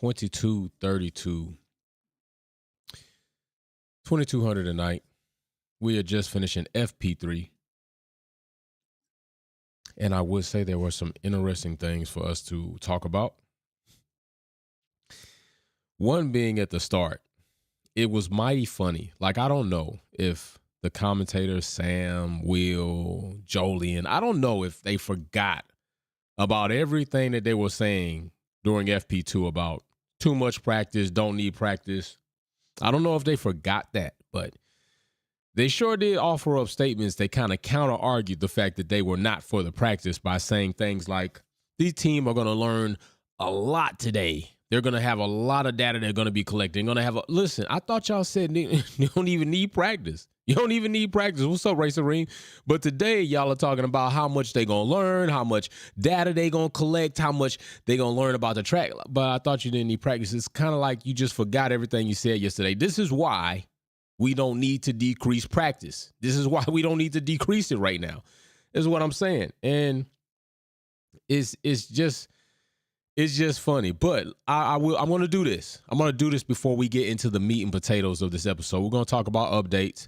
22:32. 2,200 a night. We are just finishing FP3. And I would say there were some interesting things for us to talk about. One being at the start, it was mighty funny. Like, I don't know if the commentators, Sam, Will, Jolien, I don't know if they forgot about everything that they were saying during FP2 about too much practice, don't need practice. I don't know if they forgot that, but they sure did offer up statements that kind of counter-argued the fact that they were not for the practice by saying things like, these teams are going to learn a lot today. They're going to have a lot of data they're going to be collecting. Listen, I thought y'all said you don't even need practice. You don't even need practice. What's up, Racer Reem? But today, y'all are talking about how much they're going to learn, how much data they're going to collect, how much they're going to learn about the track. But I thought you didn't need practice. It's kind of like you just forgot everything you said yesterday. This is why we don't need to decrease practice. This is why we don't need to decrease it right now. Is what I'm saying. And it's just funny. But I'm going to do this. I'm going to do this before we get into the meat and potatoes of this episode. We're going to talk about updates.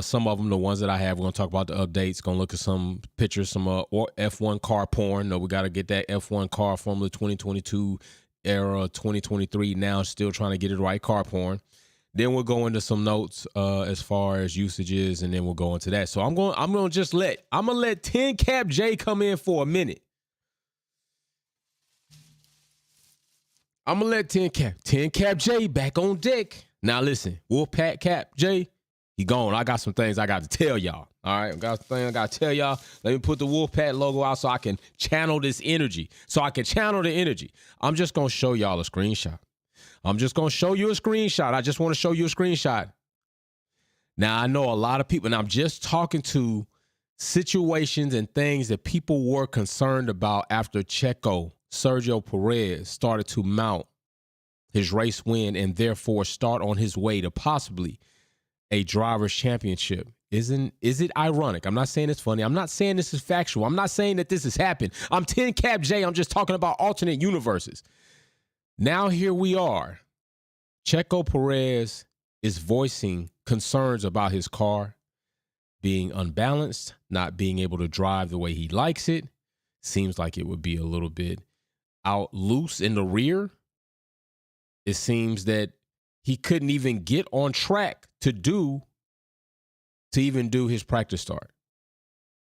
Some of them, the ones that I have, we're going to talk about the updates. Going to look at some pictures, some or F1 car porn. No, we got to get that F1 car Formula 2022 era, 2023. Now still trying to get it right, car porn. Then we'll go into some notes as far as usages, and then we'll go into that. So I'm going to let 10 Cap J come in for a minute. I'm going to let 10 Cap J back on deck. Now listen, Wolfpack Cap J, he gone. I got some things I got to tell y'all. All right, I got some things I got to tell y'all. Let me put the Wolfpack logo out so I can channel this energy. I'm just going to show y'all a screenshot. I'm just going to show you a screenshot. I just want to show you a screenshot. Now, I know a lot of people, and I'm just talking to situations and things that people were concerned about after Sergio Perez started to mount his race win and therefore start on his way to possibly a driver's championship. Is it ironic? I'm not saying it's funny. I'm not saying this is factual. I'm not saying that this has happened. I'm 10 Cap J. I'm just talking about alternate universes. Now here we are. Checo Perez is voicing concerns about his car being unbalanced, not being able to drive the way he likes it. Seems like it would be a little bit out loose in the rear. It seems that he couldn't even get on track to even do his practice start.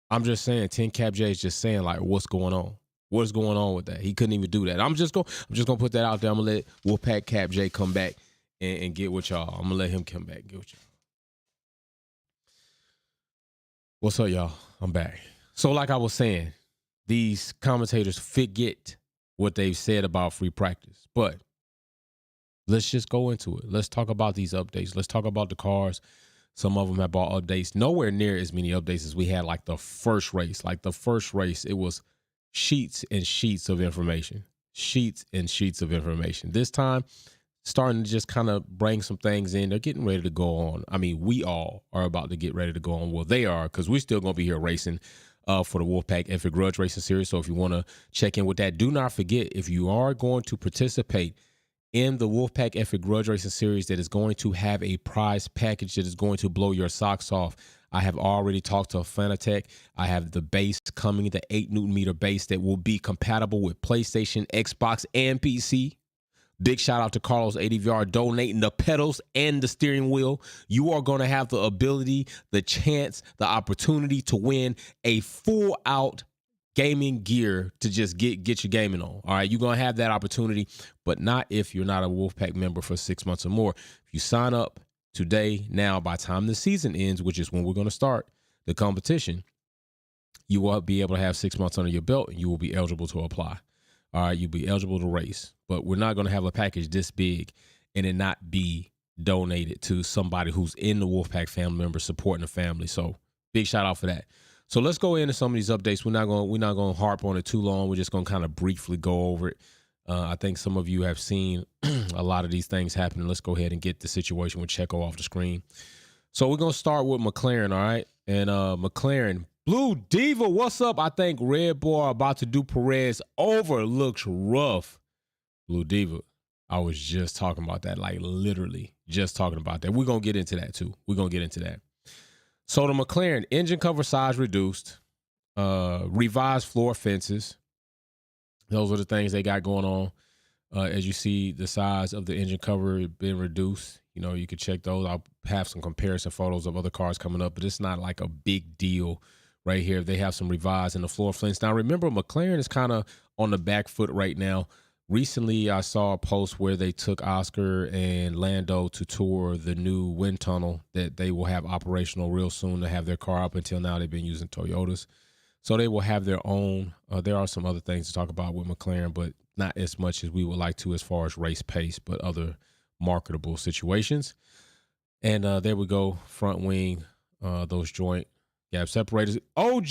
I'm just saying, 10 Cap J is just saying, like, what's going on? What's going on with that? He couldn't even do that. I'm just gonna put that out there. I'm gonna let Wolfpack Cap J come back and get with y'all. I'm gonna let him come back and get with y'all. What's up, y'all? I'm back. So, like I was saying, these commentators forget what they've said about free practice. But let's just go into it. Let's talk about these updates. Let's talk about the cars. Some of them have bought updates. Nowhere near as many updates as we had like the first race. Like the first race, it was sheets and sheets of information. Sheets and sheets of information. This time, starting to just kind of bring some things in. They're getting ready to go on. I mean, we all are about to get ready to go on. Well, they are, because we're still going to be here racing for the Wolfpack F3 Grudge Racing Series. So if you want to check in with that, do not forget, if you are going to participate in the Wolfpack F3 Grudge Racing Series that is going to have a prize package that is going to blow your socks off, I have already talked to Fanatec. I have the base coming, the 8 Newton meter base that will be compatible with PlayStation, Xbox, and PC. Big shout out to Carlos ADVR donating the pedals and the steering wheel. You are going to have the ability, the chance, the opportunity to win a full out gaming gear to just get your gaming on. All right, you're going to have that opportunity, but not if you're not a Wolfpack member for 6 months or more. If you sign up today, now, by the time the season ends, which is when we're going to start the competition, you will be able to have 6 months under your belt and you will be eligible to apply. All right, you'll be eligible to race, but we're not going to have a package this big and it not be donated to somebody who's in the Wolfpack family member supporting the family. So big shout out for that. So let's go into some of these updates. We're not going to harp on it too long. We're just going to kind of briefly go over it. I think some of you have seen a lot of these things happening. Let's go ahead and get the situation with Checo off the screen. So we're going to start with McLaren, all right? And McLaren, Blue Diva, what's up? I think Red Bull are about to do Perez over. Looks rough. Blue Diva, I was just talking about that, like literally just talking about that. We're going to get into that too. We're going to get into that. So the McLaren engine cover size reduced, revised floor fences. Those are the things they got going on. As you see, the size of the engine cover being reduced. You know, you can check those. I'll have some comparison photos of other cars coming up, but it's not like a big deal right here. They have some revised in the floor fence. Now, remember, McLaren is kind of on the back foot right now. Recently, I saw a post where they took Oscar and Lando to tour the new wind tunnel that they will have operational real soon to have their car up. Until now, they've been using Toyotas. So they will have their own. There are some other things to talk about with McLaren, but not as much as we would like to as far as race pace, but other marketable situations. And there we go. Front wing, those joint gap separators. OG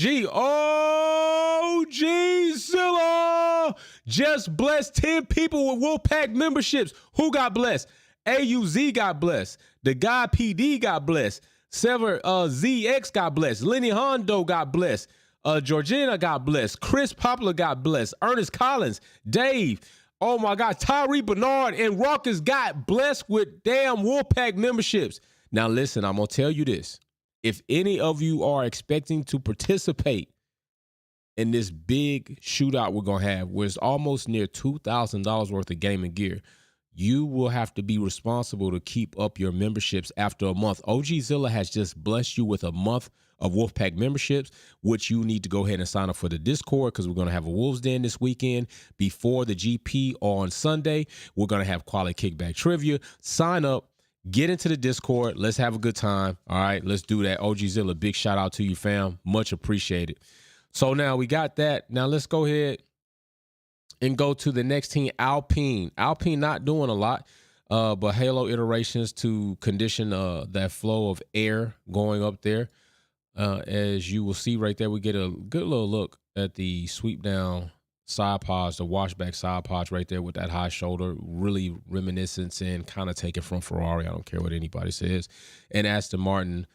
Zilla just blessed 10 people with Wolfpack memberships. Who got blessed? AUZ got blessed. The Guy PD got blessed. Sever ZX got blessed. Lenny Hondo got blessed. Georgina got blessed. Chris Poplar got blessed. Ernest Collins, Dave. Oh my God, Tyree Bernard and Ruckus got blessed with damn Wolfpack memberships. Now listen, I'm gonna tell you this. If any of you are expecting to participate in this big shootout we're gonna have, where it's almost near $2,000 worth of gaming gear, you will have to be responsible to keep up your memberships after a month. OG Zilla has just blessed you with a month of Wolfpack memberships, which you need to go ahead and sign up for the Discord, because we're going to have a Wolves Den this weekend before the GP on Sunday. We're going to have quality kickback trivia. Sign up, get into the Discord. Let's have a good time. All right, let's do that. OG Zilla, big shout out to you, fam. Much appreciated. So now we got that. Now let's go ahead and go to the next team, Alpine. Alpine not doing a lot, but halo iterations to condition that flow of air going up there. As you will see right there, we get a good little look at the sweep down side pods, the washback side pods right there with that high shoulder, really reminiscent and kind of taken from Ferrari. I don't care what anybody says. And Aston Martin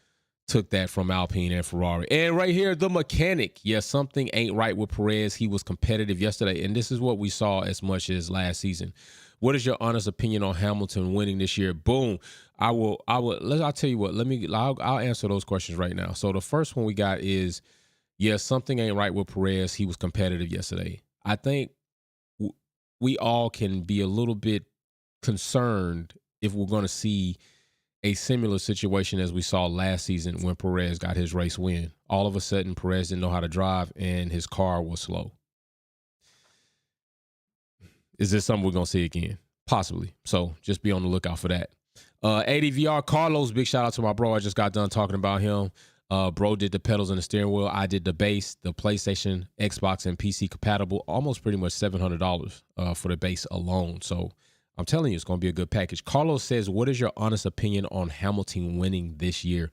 took that from Alpine and Ferrari. And right here, the mechanic. Yes, something ain't right with Perez. He was competitive yesterday, and this is what we saw as much as last season. What is your honest opinion on Hamilton winning this year? Boom. I'll tell you what, I'll answer those questions right now. So the first one we got is, yes, something ain't right with Perez. He was competitive yesterday. I think we all can be a little bit concerned if we're going to see a similar situation as we saw last season when Perez got his race win. All of a sudden, Perez didn't know how to drive and his car was slow. Is this something we're going to see again? Possibly. So just be on the lookout for that. ADVR Carlos, big shout out to my bro. I just got done talking about him. Bro did the pedals and the steering wheel. I did the bass, the PlayStation, Xbox, and PC compatible. Almost pretty much $700 for the bass alone. So I'm telling you, it's going to be a good package. Carlos says, what is your honest opinion on Hamilton winning this year?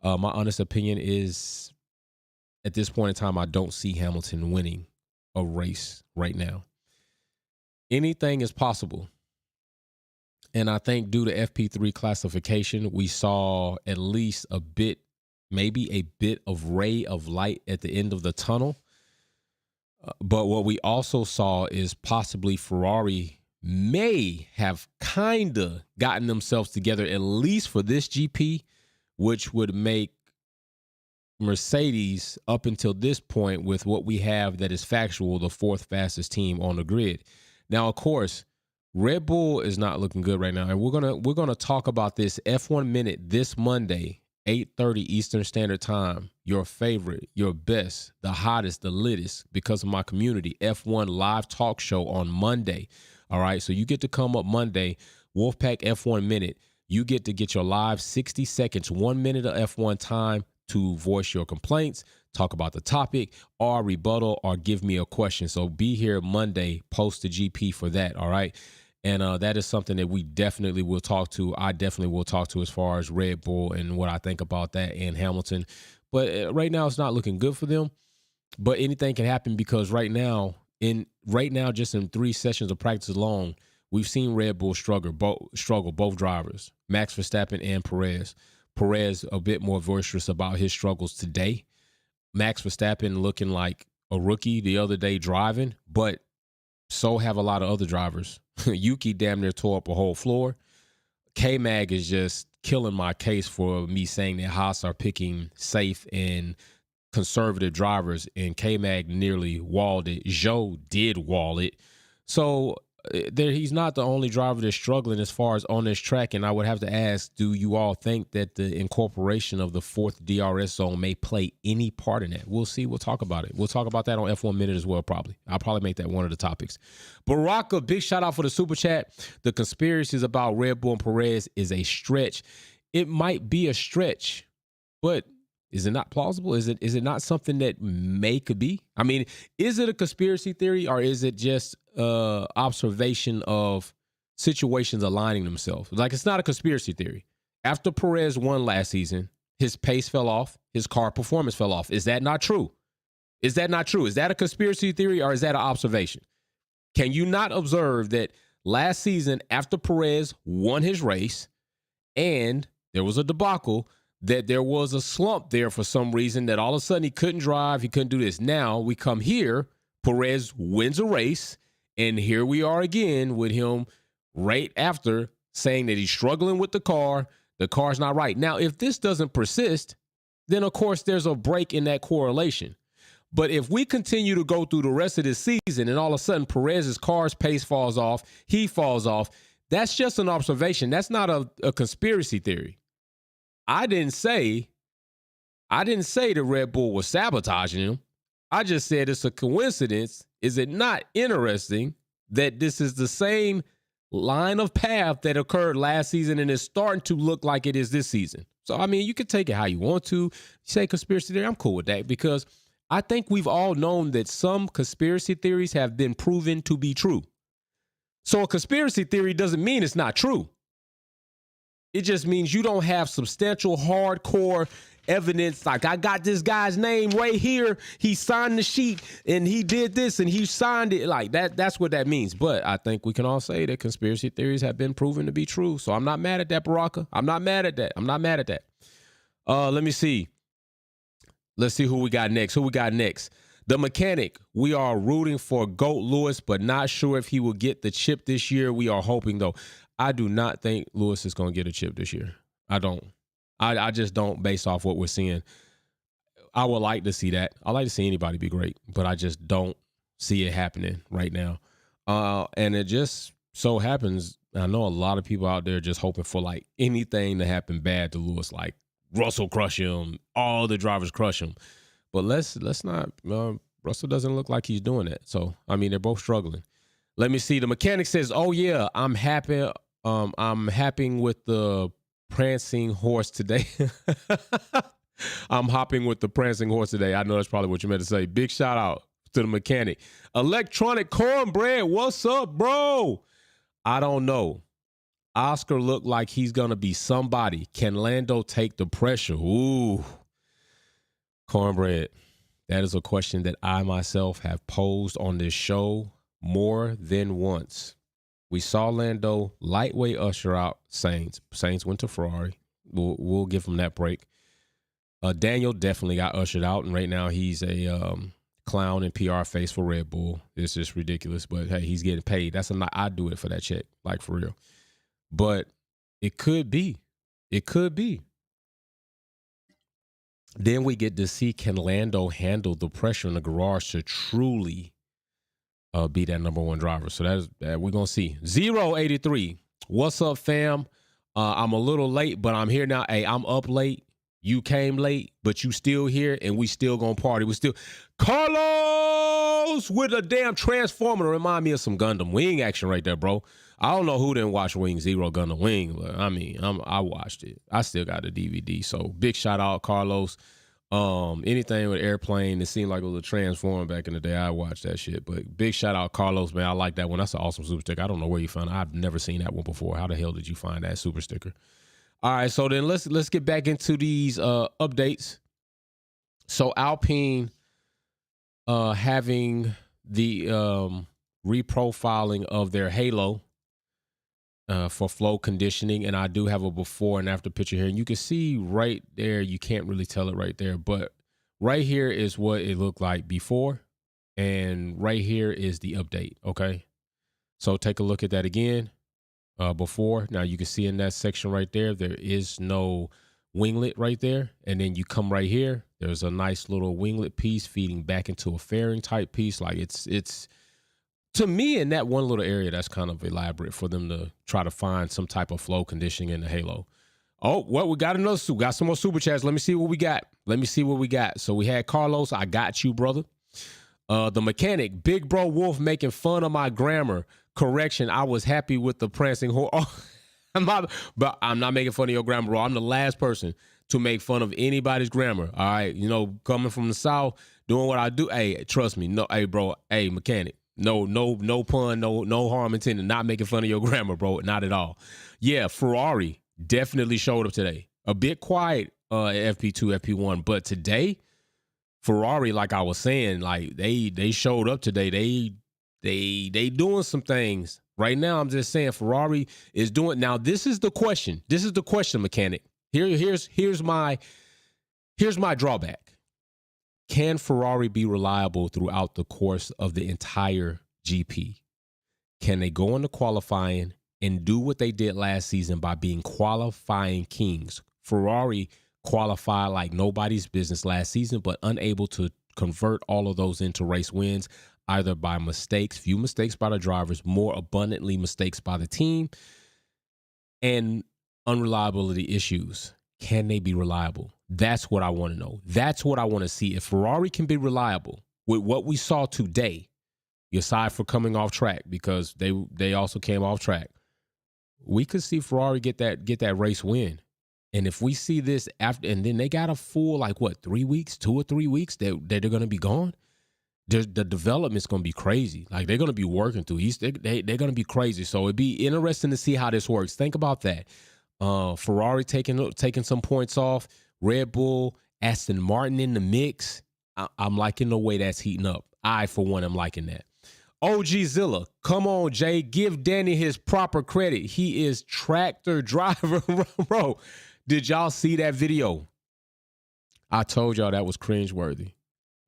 My honest opinion is, at this point in time, I don't see Hamilton winning a race right now. Anything is possible. And I think due to FP3 classification, we saw at least a bit, maybe a bit of ray of light at the end of the tunnel. But what we also saw is possibly Ferrari may have kind of gotten themselves together, at least for this GP, which would make Mercedes, up until this point, with what we have that is factual, the fourth fastest team on the grid. Now, of course, Red Bull is not looking good right now, and we're gonna talk about this F1 Minute this Monday, 8:30 Eastern Standard Time. Your favorite, your best, the hottest, the littest, because of my community, F1 live talk show on Monday. All right, so you get to come up Monday, Wolfpack F1 Minute. You get to get your live 60 seconds, 1 minute of F1 time to voice your complaints, talk about the topic, or rebuttal, or give me a question. So be here Monday, post the GP for that, all right? And that is something that we definitely will talk to. I definitely will talk to as far as Red Bull and what I think about that and Hamilton. But right now, it's not looking good for them. But anything can happen, because right now, just in 3 sessions of practice alone, we've seen Red Bull struggle, both drivers, Max Verstappen and Perez. Perez a bit more boisterous about his struggles today. Max Verstappen looking like a rookie the other day driving, but so have a lot of other drivers. Yuki damn near tore up a whole floor. K-Mag is just killing my case for me saying that Haas are picking safe and conservative drivers, and K-Mag nearly walled it. Zhou did wall it. So he's not the only driver that's struggling as far as on this track. And I would have to ask, do you all think that the incorporation of the fourth DRS zone may play any part in that? We'll see. We'll talk about it. We'll talk about that on F1 Minute as well, probably. I'll probably make that one of the topics. Baraka, big shout out for the super chat. The conspiracies about Red Bull and Perez is a stretch. It might be a stretch, but is it not plausible? Is it not something that could be? I mean, is it a conspiracy theory, or is it just observation of situations aligning themselves? Like, it's not a conspiracy theory. After Perez won last season, his pace fell off, his car performance fell off. Is that not true? Is that not true? Is that a conspiracy theory, or is that an observation? Can you not observe that last season, after Perez won his race and there was a debacle, that there was a slump there for some reason, that all of a sudden he couldn't drive, he couldn't do this. Now we come here, Perez wins a race, and here we are again with him right after saying that he's struggling with the car's not right. Now, if this doesn't persist, then of course there's a break in that correlation. But if we continue to go through the rest of this season and all of a sudden Perez's car's pace falls off, he falls off, that's just an observation. That's not a conspiracy theory. I didn't say the Red Bull was sabotaging him. I just said it's a coincidence. Is it not interesting that this is the same line of path that occurred last season and is starting to look like it is this season? So, I mean, you can take it how you want to. You say conspiracy theory, I'm cool with that, because I think we've all known that some conspiracy theories have been proven to be true. So a conspiracy theory doesn't mean it's not true. It just means you don't have substantial, hardcore evidence. Like, I got this guy's name right here. He signed the sheet and he did this and he signed it. Like that. That's what that means. But I think we can all say that conspiracy theories have been proven to be true. So I'm not mad at that, Baraka. I'm not mad at that. Let me see. Let's see who we got next. The mechanic. We are rooting for GOAT Lewis, but not sure if he will get the chip this year. We are hoping, though. I do not think Lewis is going to get a chip this year. I don't. I just don't, based off what we're seeing. I would like to see that. I like to see anybody be great, but I just don't see it happening right now. And it just so happens, I know a lot of people out there just hoping for like anything to happen bad to Lewis, like Russell crush him, all the drivers crush him. But let's not. Russell doesn't look like he's doing that. So I mean, they're both struggling. Let me see. The mechanic says, "Oh yeah, I'm happy. I'm happy with the prancing horse today." I'm hopping with the prancing horse today. I know that's probably what you meant to say. Big shout out to the mechanic. Electronic Cornbread, what's up, bro? I don't know. Oscar looked like he's gonna be somebody. Can Lando take the pressure? Ooh, Cornbread. That is a question that I myself have posed on this show more than once. We saw Lando lightweight usher out Sainz. Sainz went to Ferrari. We'll give him that break. Daniel definitely got ushered out, and right now he's a clown and PR face for Red Bull. It's just ridiculous, but hey, he's getting paid. I'd do it for that check, like for real. But it could be. It could be. Then we get to see, can Lando handle the pressure in the garage to truly be that number one driver? So that we're going to see. 083. What's up, fam? I'm a little late, but I'm here now. Hey, I'm up late. You came late, but you still here, and we still going to party. We still. Carlos with a damn transformer to remind me of some Gundam Wing action right there, bro. I don't know who didn't watch Wing Zero Gundam Wing, but I mean, I watched it. I still got the DVD. So big shout out, Carlos. Anything with airplane, it seemed like it was a transformer back in the day. I watched that shit. But big shout out, Carlos, man. I like that one. That's an awesome super sticker. I don't know where you found it. I've never seen that one before. How the hell did you find that super sticker? All right, so then let's get back into these updates. So Alpine having the reprofiling of their halo for flow conditioning, and I do have a before and after picture here, and you can see right there, you can't really tell it right there, but right here is what it looked like before, and right here is the update. Okay, So take a look at that again. Before. Now you can see in that section right there, there is no winglet right there. And then you come right here, there's a nice little winglet piece feeding back into a fairing type piece. Like it's to me in that one little area, that's kind of elaborate for them to try to find some type of flow conditioning in the halo. Oh, well, we got some more super chats. Let me see what we got. So we had Carlos, I got you, brother. The mechanic, Big Bro Wolf making fun of my grammar. Correction, I was happy with the prancing horse. Oh, but I'm not making fun of your grammar, bro. I'm the last person to make fun of anybody's grammar. All right, coming from the South, doing what I do. Hey, trust me. No, hey, bro. Hey, mechanic. No pun, no harm intended. Not making fun of your grammar, bro. Not at all. Yeah, Ferrari definitely showed up today. A bit quiet at FP2, FP1, but today, Ferrari, like I was saying, like they showed up today. They doing some things right now. I'm just saying Ferrari is doing. Now this is the question. Mechanic. Here's my drawback. Can Ferrari be reliable throughout the course of the entire GP? Can they go into qualifying and do what they did last season by being qualifying kings? Ferrari qualified like nobody's business last season, but unable to convert all of those into race wins, either by few mistakes by the drivers, more abundantly mistakes by the team, and unreliability issues. Can they be reliable? That's what I want to know. That's what I want to see. If Ferrari can be reliable with what we saw today, aside for coming off track, because they also came off track, we could see Ferrari get that race win. And if we see this after, and then they got a full 2 or 3 weeks that they're going to be gone, the development's going to be crazy. Like they're going to be working through. They're going to be crazy. So it'd be interesting to see how this works. Think about that. Ferrari taking some points off. Red Bull, Aston Martin in the mix. I'm liking the way that's heating up. I, for one, am liking that. OG Zilla, come on, Jay. Give Danny his proper credit. He is tractor driver. Bro, did y'all see that video? I told y'all that was cringeworthy.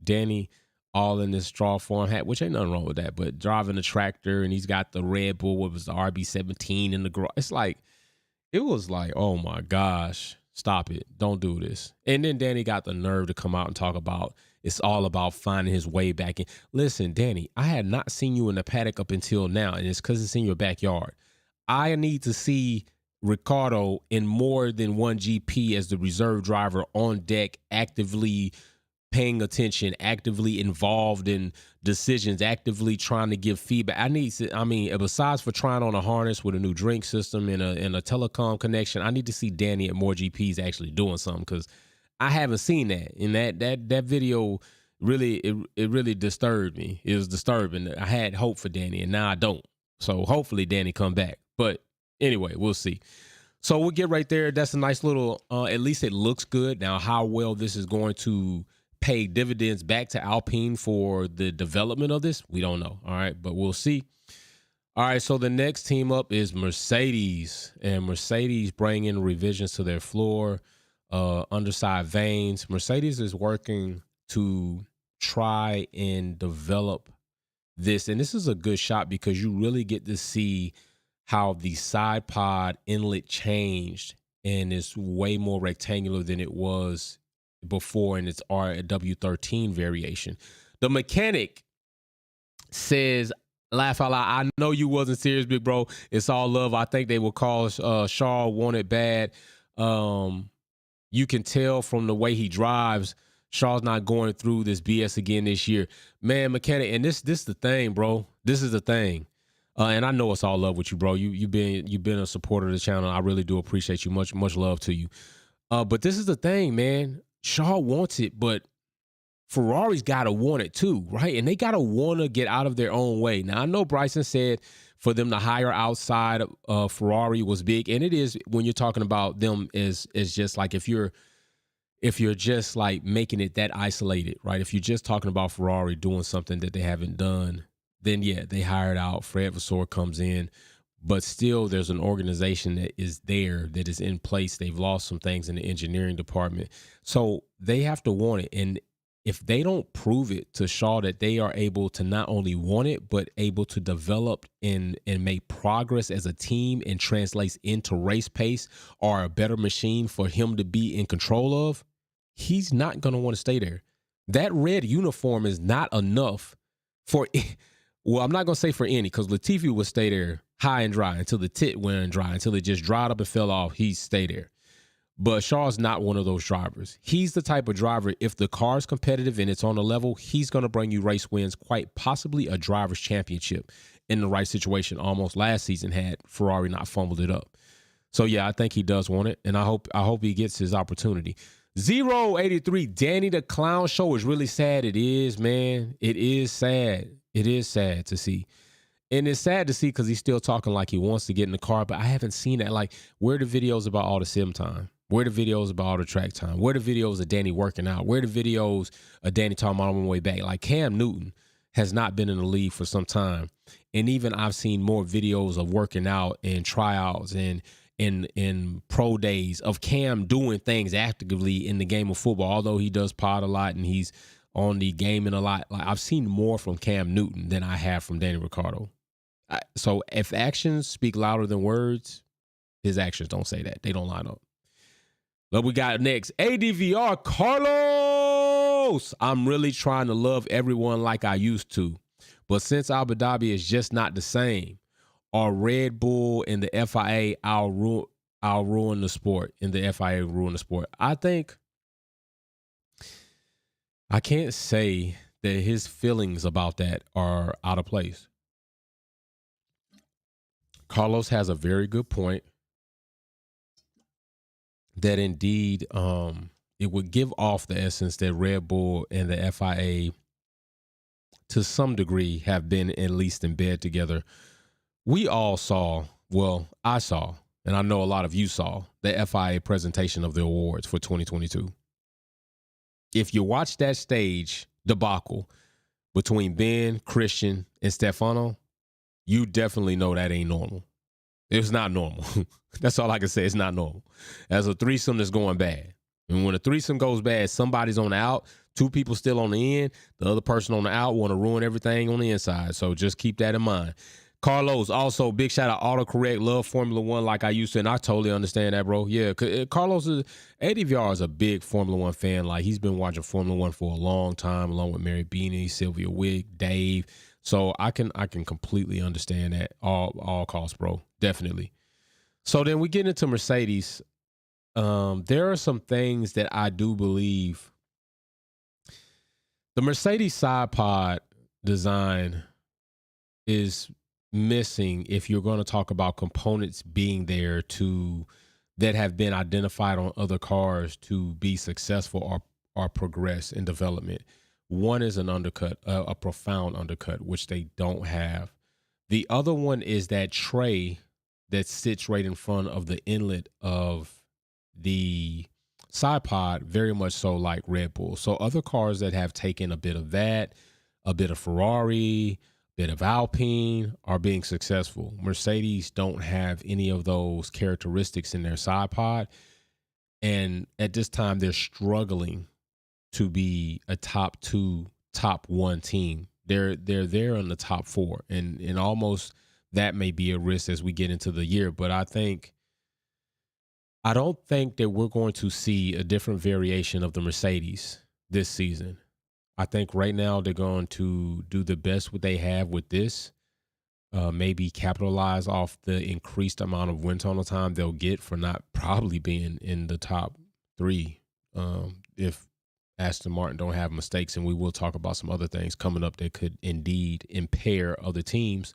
Danny, all in this straw form hat, which ain't nothing wrong with that, but driving a tractor and he's got the Red Bull, what was the RB17 in the garage. It was like, oh my gosh, stop it. Don't do this. And then Danny got the nerve to come out and talk about it's all about finding his way back in. Listen, Danny, I had not seen you in the paddock up until now, and it's because it's in your backyard. I need to see Ricciardo in more than one GP as the reserve driver on deck, actively paying attention, actively involved in decisions, actively trying to give feedback. Besides for trying on a harness with a new drink system and a telecom connection, I need to see Danny at more GPs actually doing something, because I haven't seen that. And that video really, it really disturbed me. It was disturbing. I had hope for Danny, and now I don't. So hopefully Danny come back. But anyway, we'll see. So we'll get right there. That's a nice little, at least it looks good. Now, how well this is going to pay dividends back to Alpine for the development of this, we don't know. All right, but we'll see. All right, so the next team up is Mercedes, and Mercedes bringing revisions to their floor, underside vanes. Mercedes is working to try and develop this, and this is a good shot because you really get to see how the side pod inlet changed, and it's way more rectangular than it was before in its RW13 variation. The mechanic says, laugh out loud, I know you wasn't serious, big bro. It's all love. I think they will call Shaw want it bad. You can tell from the way he drives, Shaw's not going through this BS again this year. Man, mechanic, and this is the thing, bro. This is the thing. And I know it's all love with you, bro. You've been a supporter of the channel. I really do appreciate you. Much love to you. But this is the thing, man. Shaw wants it, but Ferrari's got to want it too, right? And they got to want to get out of their own way. Now, I know Bryson said for them to hire outside Ferrari was big, and it is when you're talking about them is just like if you're just like making it that isolated, right? If you're just talking about Ferrari doing something that they haven't done, then yeah, they hired out. Fred Vasseur comes in. But still, there's an organization that is there, that is in place. They've lost some things in the engineering department. So they have to want it. And if they don't prove it to Shaw that they are able to not only want it, but able to develop and make progress as a team and translates into race pace or a better machine for him to be in control of, he's not going to want to stay there. That red uniform is not enough for, well, I'm not going to say for any, because Latifi would stay there high and dry until the tit went dry, until it just dried up and fell off. He'd stay there. But Shaw's not one of those drivers. He's the type of driver, if the car's competitive and it's on a level, he's going to bring you race wins, quite possibly a driver's championship in the right situation. Almost last season had Ferrari not fumbled it up. So, yeah, I think he does want it, and I hope he gets his opportunity. 083, Danny the Clown Show is really sad. It is, man. It is sad. It is sad to see. And it's sad to see because he's still talking like he wants to get in the car, but I haven't seen that. Like, where are the videos about all the sim time? Where are the videos about all the track time? Where are the videos of Danny working out? Where are the videos of Danny talking about on my way back? Like, Cam Newton has not been in the league for some time. And even I've seen more videos of working out and tryouts and in pro days of Cam doing things actively in the game of football, although he does pod a lot and he's on the gaming a lot. Like, I've seen more from Cam Newton than I have from Danny Ricciardo. So if actions speak louder than words, his actions don't say that. They don't line up. But we got next, ADVR Carlos. I'm really trying to love everyone like I used to. But since Abu Dhabi is just not the same, or Red Bull and the FIA, I'll ruin the sport. And the FIA ruin the sport. I think I can't say that his feelings about that are out of place. Carlos has a very good point that indeed it would give off the essence that Red Bull and the FIA to some degree have been at least in bed together. We all saw, well, I saw, and I know a lot of you saw, the FIA presentation of the awards for 2022. If you watch that stage debacle between Ben, Christian, and Stefano, you definitely know that ain't normal. It's not normal. That's all I can say. It's not normal. As a threesome that's going bad. And when a threesome goes bad, somebody's on the out, two people still on the end, the other person on the out want to ruin everything on the inside. So just keep that in mind. Carlos, also, big shout out, autocorrect, love Formula One like I used to, and I totally understand that, bro. Yeah, Carlos, ADVR is a big Formula One fan. Like, he's been watching Formula One for a long time, along with Mary Beanie, Sylvia Wick, Dave. So I can completely understand that all costs, bro. Definitely. So then we get into Mercedes. There are some things that I do believe. The Mercedes side pod design is missing if you're going to talk about components being there that have been identified on other cars to be successful or progress in development. One is an undercut, a profound undercut, which they don't have. The other one is that tray that sits right in front of the inlet of the side pod, very much so like Red Bull. So other cars that have taken a bit of that, a bit of Ferrari, a bit of Alpine are being successful. Mercedes don't have any of those characteristics in their side pod. And at this time, they're struggling to be a top two, top one team. They're there in the top four, and almost that may be a risk as we get into the year. But I don't think that we're going to see a different variation of the Mercedes this season. I think right now they're going to do the best what they have with this. Maybe capitalize off the increased amount of wind tunnel time they'll get for not probably being in the top three. If Aston Martin don't have mistakes, and we will talk about some other things coming up that could indeed impair other teams.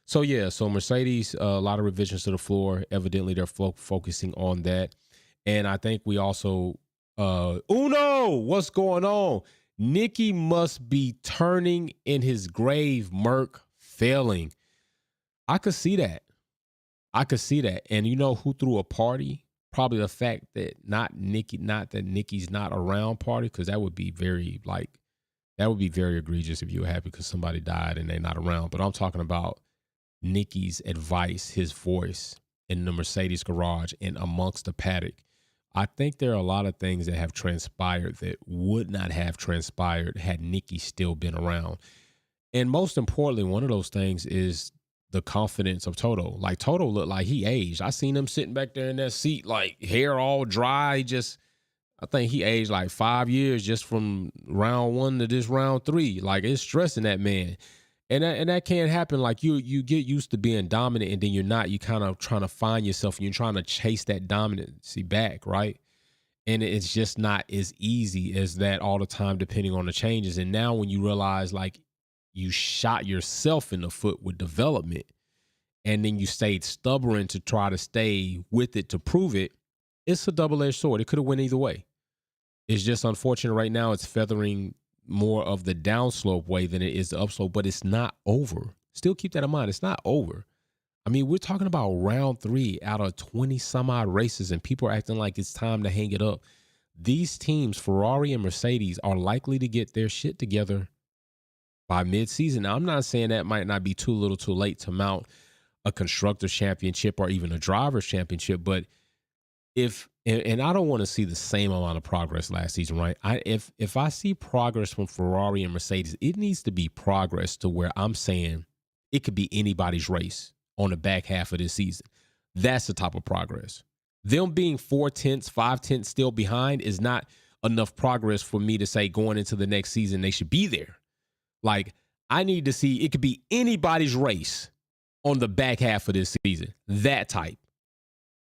So yeah, so Mercedes, a lot of revisions to the floor. Evidently, they're focusing on that. And I think we also, Uno, what's going on? Nicky must be turning in his grave, Merc, failing. I could see that. And you know who threw a party? Probably the fact that not that Nicky's not around party, because that would be very egregious if you were happy because somebody died and they're not around. But I'm talking about Nicky's advice, his voice in the Mercedes garage and amongst the paddock I think there are a lot of things that have transpired that would not have transpired had Nikki still been around. And most importantly, one of those things is the confidence of Toto. Like Toto looked like he aged. I seen him sitting back there in that seat, like hair all dry. Just, I think he aged like 5 years just from round one to this round three. Like it's stressing that man. And that can't happen. Like you get used to being dominant and then you're not. You kind of trying to find yourself and you're trying to chase that dominancy back, right? And it's just not as easy as that all the time, depending on the changes. And now when you realize like you shot yourself in the foot with development and then you stayed stubborn to try to stay with it to prove it, it's a double-edged sword. It could have went either way. It's just unfortunate right now it's feathering more of the downslope way than it is the upslope, but it's not over. Still keep that in mind. It's not over. I mean, we're talking about round 3 out of 20 some odd races and people are acting like it's time to hang it up. These teams, Ferrari and Mercedes, are likely to get their shit together by mid-season. Now, I'm not saying that might not be too little too late to mount a constructors championship or even a drivers championship, but and I don't want to see the same amount of progress last season, right? If I see progress from Ferrari and Mercedes, it needs to be progress to where I'm saying it could be anybody's race on the back half of this season. That's the type of progress. Them being 4/10, 5/10 still behind is not enough progress for me to say going into the next season they should be there. Like, I need to see it could be anybody's race on the back half of this season. That type.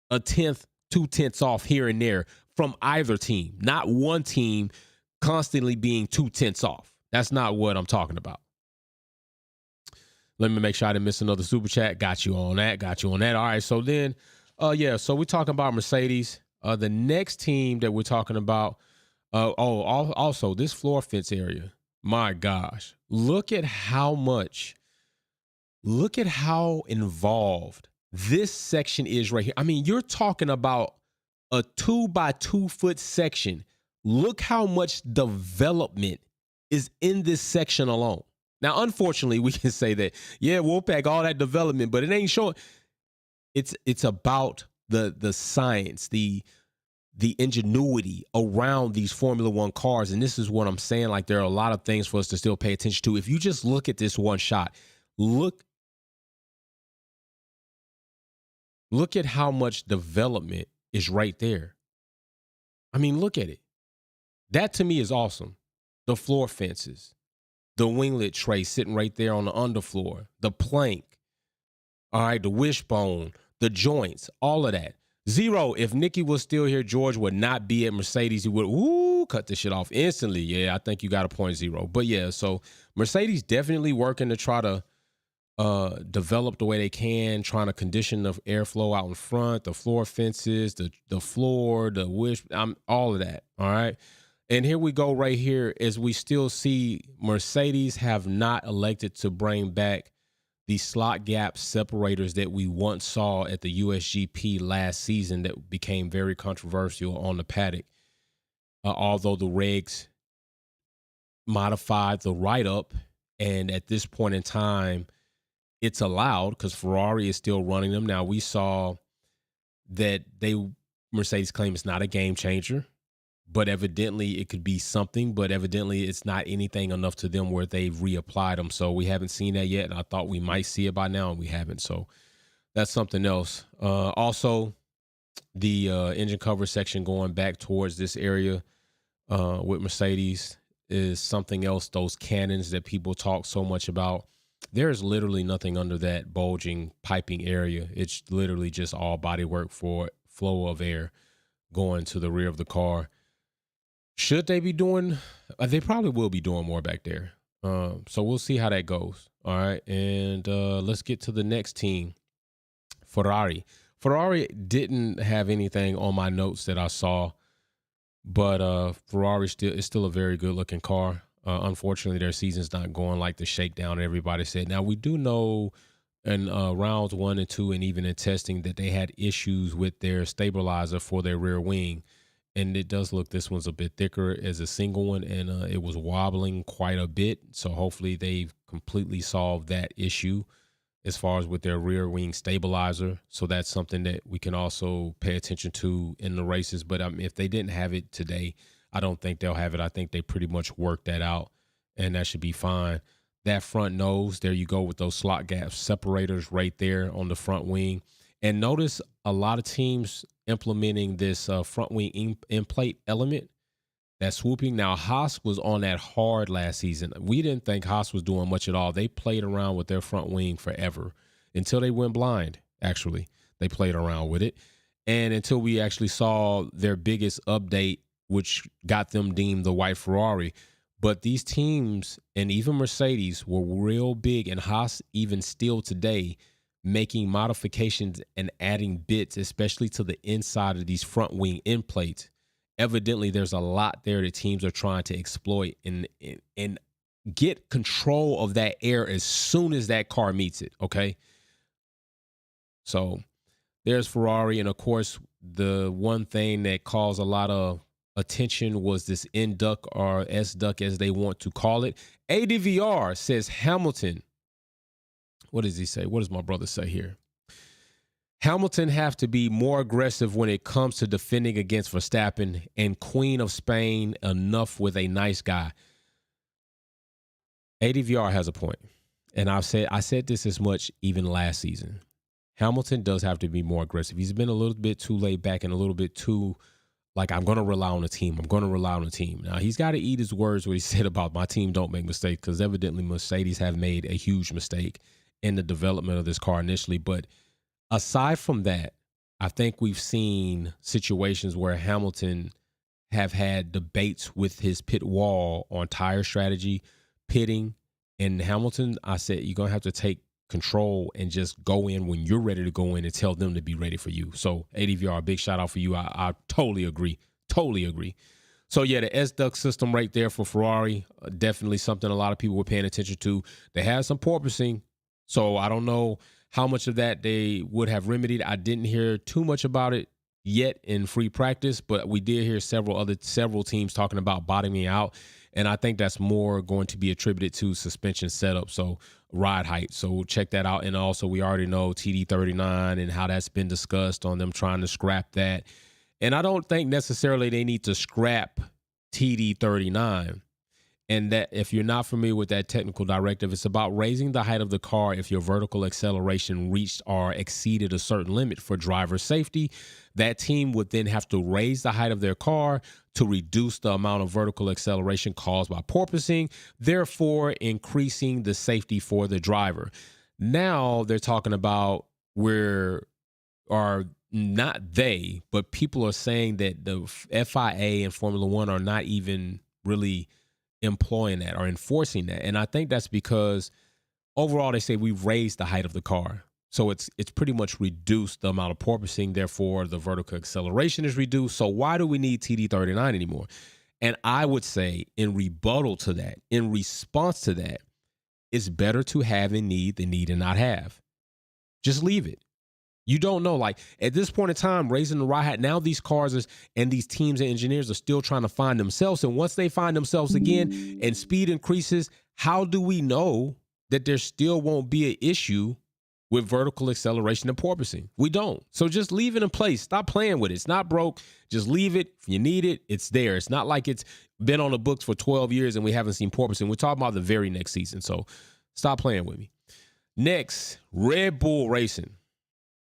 A 10th, 2/10 off here and there from either team. Not one team constantly being 2/10 off. That's not what I'm talking about. Let me make sure I didn't miss another super chat. Got you on that. All right. So then, so we're talking about Mercedes. The next team that we're talking about, also this floor fence area. My gosh, look at how involved this section is right here. I mean, you're talking about a 2 by 2 foot section. Look how much development is in this section alone. Now, unfortunately, we can say that, yeah, Wolfpack, all that development, but it ain't showing. It's about the science, the ingenuity around these Formula One cars. And this is what I'm saying. Like, there are a lot of things for us to still pay attention to. If you just look at this one shot, look at how much development is right there. I mean, look at it. That to me is awesome. The floor fences, the winglet tray sitting right there on the underfloor, the plank, all right, the wishbone, the joints, all of that. Zero, if Nikki was still here, George would not be at Mercedes. He would cut this shit off instantly. Yeah, I think you got a point, Zero. But yeah, so Mercedes definitely working to try to develop the way they can, trying to condition the airflow out in front, the floor fences, the floor, the wish, all of that. All right. And here we go right here as we still see Mercedes have not elected to bring back the slot gap separators that we once saw at the USGP last season that became very controversial on the paddock. Although the regs modified the write-up, and at this point in time, it's allowed because Ferrari is still running them. Now, we saw that Mercedes claim it's not a game changer, but evidently it could be something, but evidently it's not anything enough to them where they've reapplied them. So we haven't seen that yet. And I thought we might see it by now, and we haven't. So that's something else. Also, the engine cover section going back towards this area with Mercedes is something else. Those cannons that people talk so much about. There's literally nothing under that bulging piping area. It's literally just all bodywork for flow of air going to the rear of the car. Should they be doing? They probably will be doing more back there. So we'll see how that goes. All right. And let's get to the next team, Ferrari. Ferrari didn't have anything on my notes that I saw, but Ferrari is still a very good looking car. Unfortunately, their season's not going like the shakedown everybody said. Now, we do know in rounds 1 and 2 and even in testing that they had issues with their stabilizer for their rear wing. And it does look, this one's a bit thicker as a single one, and it was wobbling quite a bit. So hopefully they've completely solved that issue. as far as with their rear wing stabilizer. So that's something that we can also pay attention to in the races. But if they didn't have it today, I don't think they'll have it. I think they pretty much worked that out, and that should be fine. That front nose, there you go with those slot gap separators right there on the front wing. And notice a lot of teams implementing this front wing in plate element, that swooping. Now, Haas was on that hard last season. We didn't think Haas was doing much at all. They played around with their front wing forever until they went blind, actually. They played around with it. And until we actually saw their biggest update, which got them deemed the white Ferrari. But these teams and even Mercedes were real big, and Haas even still today, making modifications and adding bits, especially to the inside of these front wing end plates. Evidently, there's a lot there that teams are trying to exploit and get control of that air as soon as that car meets it, okay? So there's Ferrari, and of course, the one thing that caused a lot of attention was this N-duck or S-duck, as they want to call it. ADVR says Hamilton. What does he say? What does my brother say here? Hamilton have to be more aggressive when it comes to defending against Verstappen, and Queen of Spain enough with a nice guy. ADVR has a point. And I said this as much even last season. Hamilton does have to be more aggressive. He's been a little bit too laid back and a little bit too like, I'm going to rely on the team. I'm going to rely on the team. Now, he's got to eat his words what he said about my team don't make mistakes, because evidently Mercedes have made a huge mistake in the development of this car initially. But aside from that, I think we've seen situations where Hamilton have had debates with his pit wall on tire strategy, pitting. And Hamilton, I said, you're going to have to take control and just go in when you're ready to go in and tell them to be ready for you. So ADVR, a big shout out for you. I totally agree. Totally agree. So yeah, the S-duct system right there for Ferrari, definitely something a lot of people were paying attention to. They had some porpoising, so I don't know how much of that they would have remedied. I didn't hear too much about it yet in free practice, but we did hear several teams talking about bottoming out, and I think that's more going to be attributed to suspension setup, so ride height. So check that out. And also, we already know TD39 and how that's been discussed on them trying to scrap that. And I don't think necessarily they need to scrap TD39. And that, if you're not familiar with that technical directive, it's about raising the height of the car if your vertical acceleration reached or exceeded a certain limit for driver safety. That team would then have to raise the height of their car to reduce the amount of vertical acceleration caused by porpoising, therefore increasing the safety for the driver. Now they're talking about not they, but people are saying that the FIA and Formula One are not even really employing that or enforcing that. And I think that's because overall they say we've raised the height of the car. So it's pretty much reduced the amount of porpoising, therefore the vertical acceleration is reduced. So why do we need TD39 anymore? And I would say in rebuttal to that, in response to that, it's better to have and need than need and not have. Just leave it. You don't know. Like, at this point in time, raising the ride height, now these cars and these teams and engineers are still trying to find themselves. And once they find themselves again and speed increases, how do we know that there still won't be an issue with vertical acceleration and porpoising? We don't. So just leave it in place. Stop playing with it. It's not broke. Just leave it. If you need it, it's there. It's not like it's been on the books for 12 years and we haven't seen porpoising. We're talking about the very next season. So stop playing with me. Next, Red Bull Racing.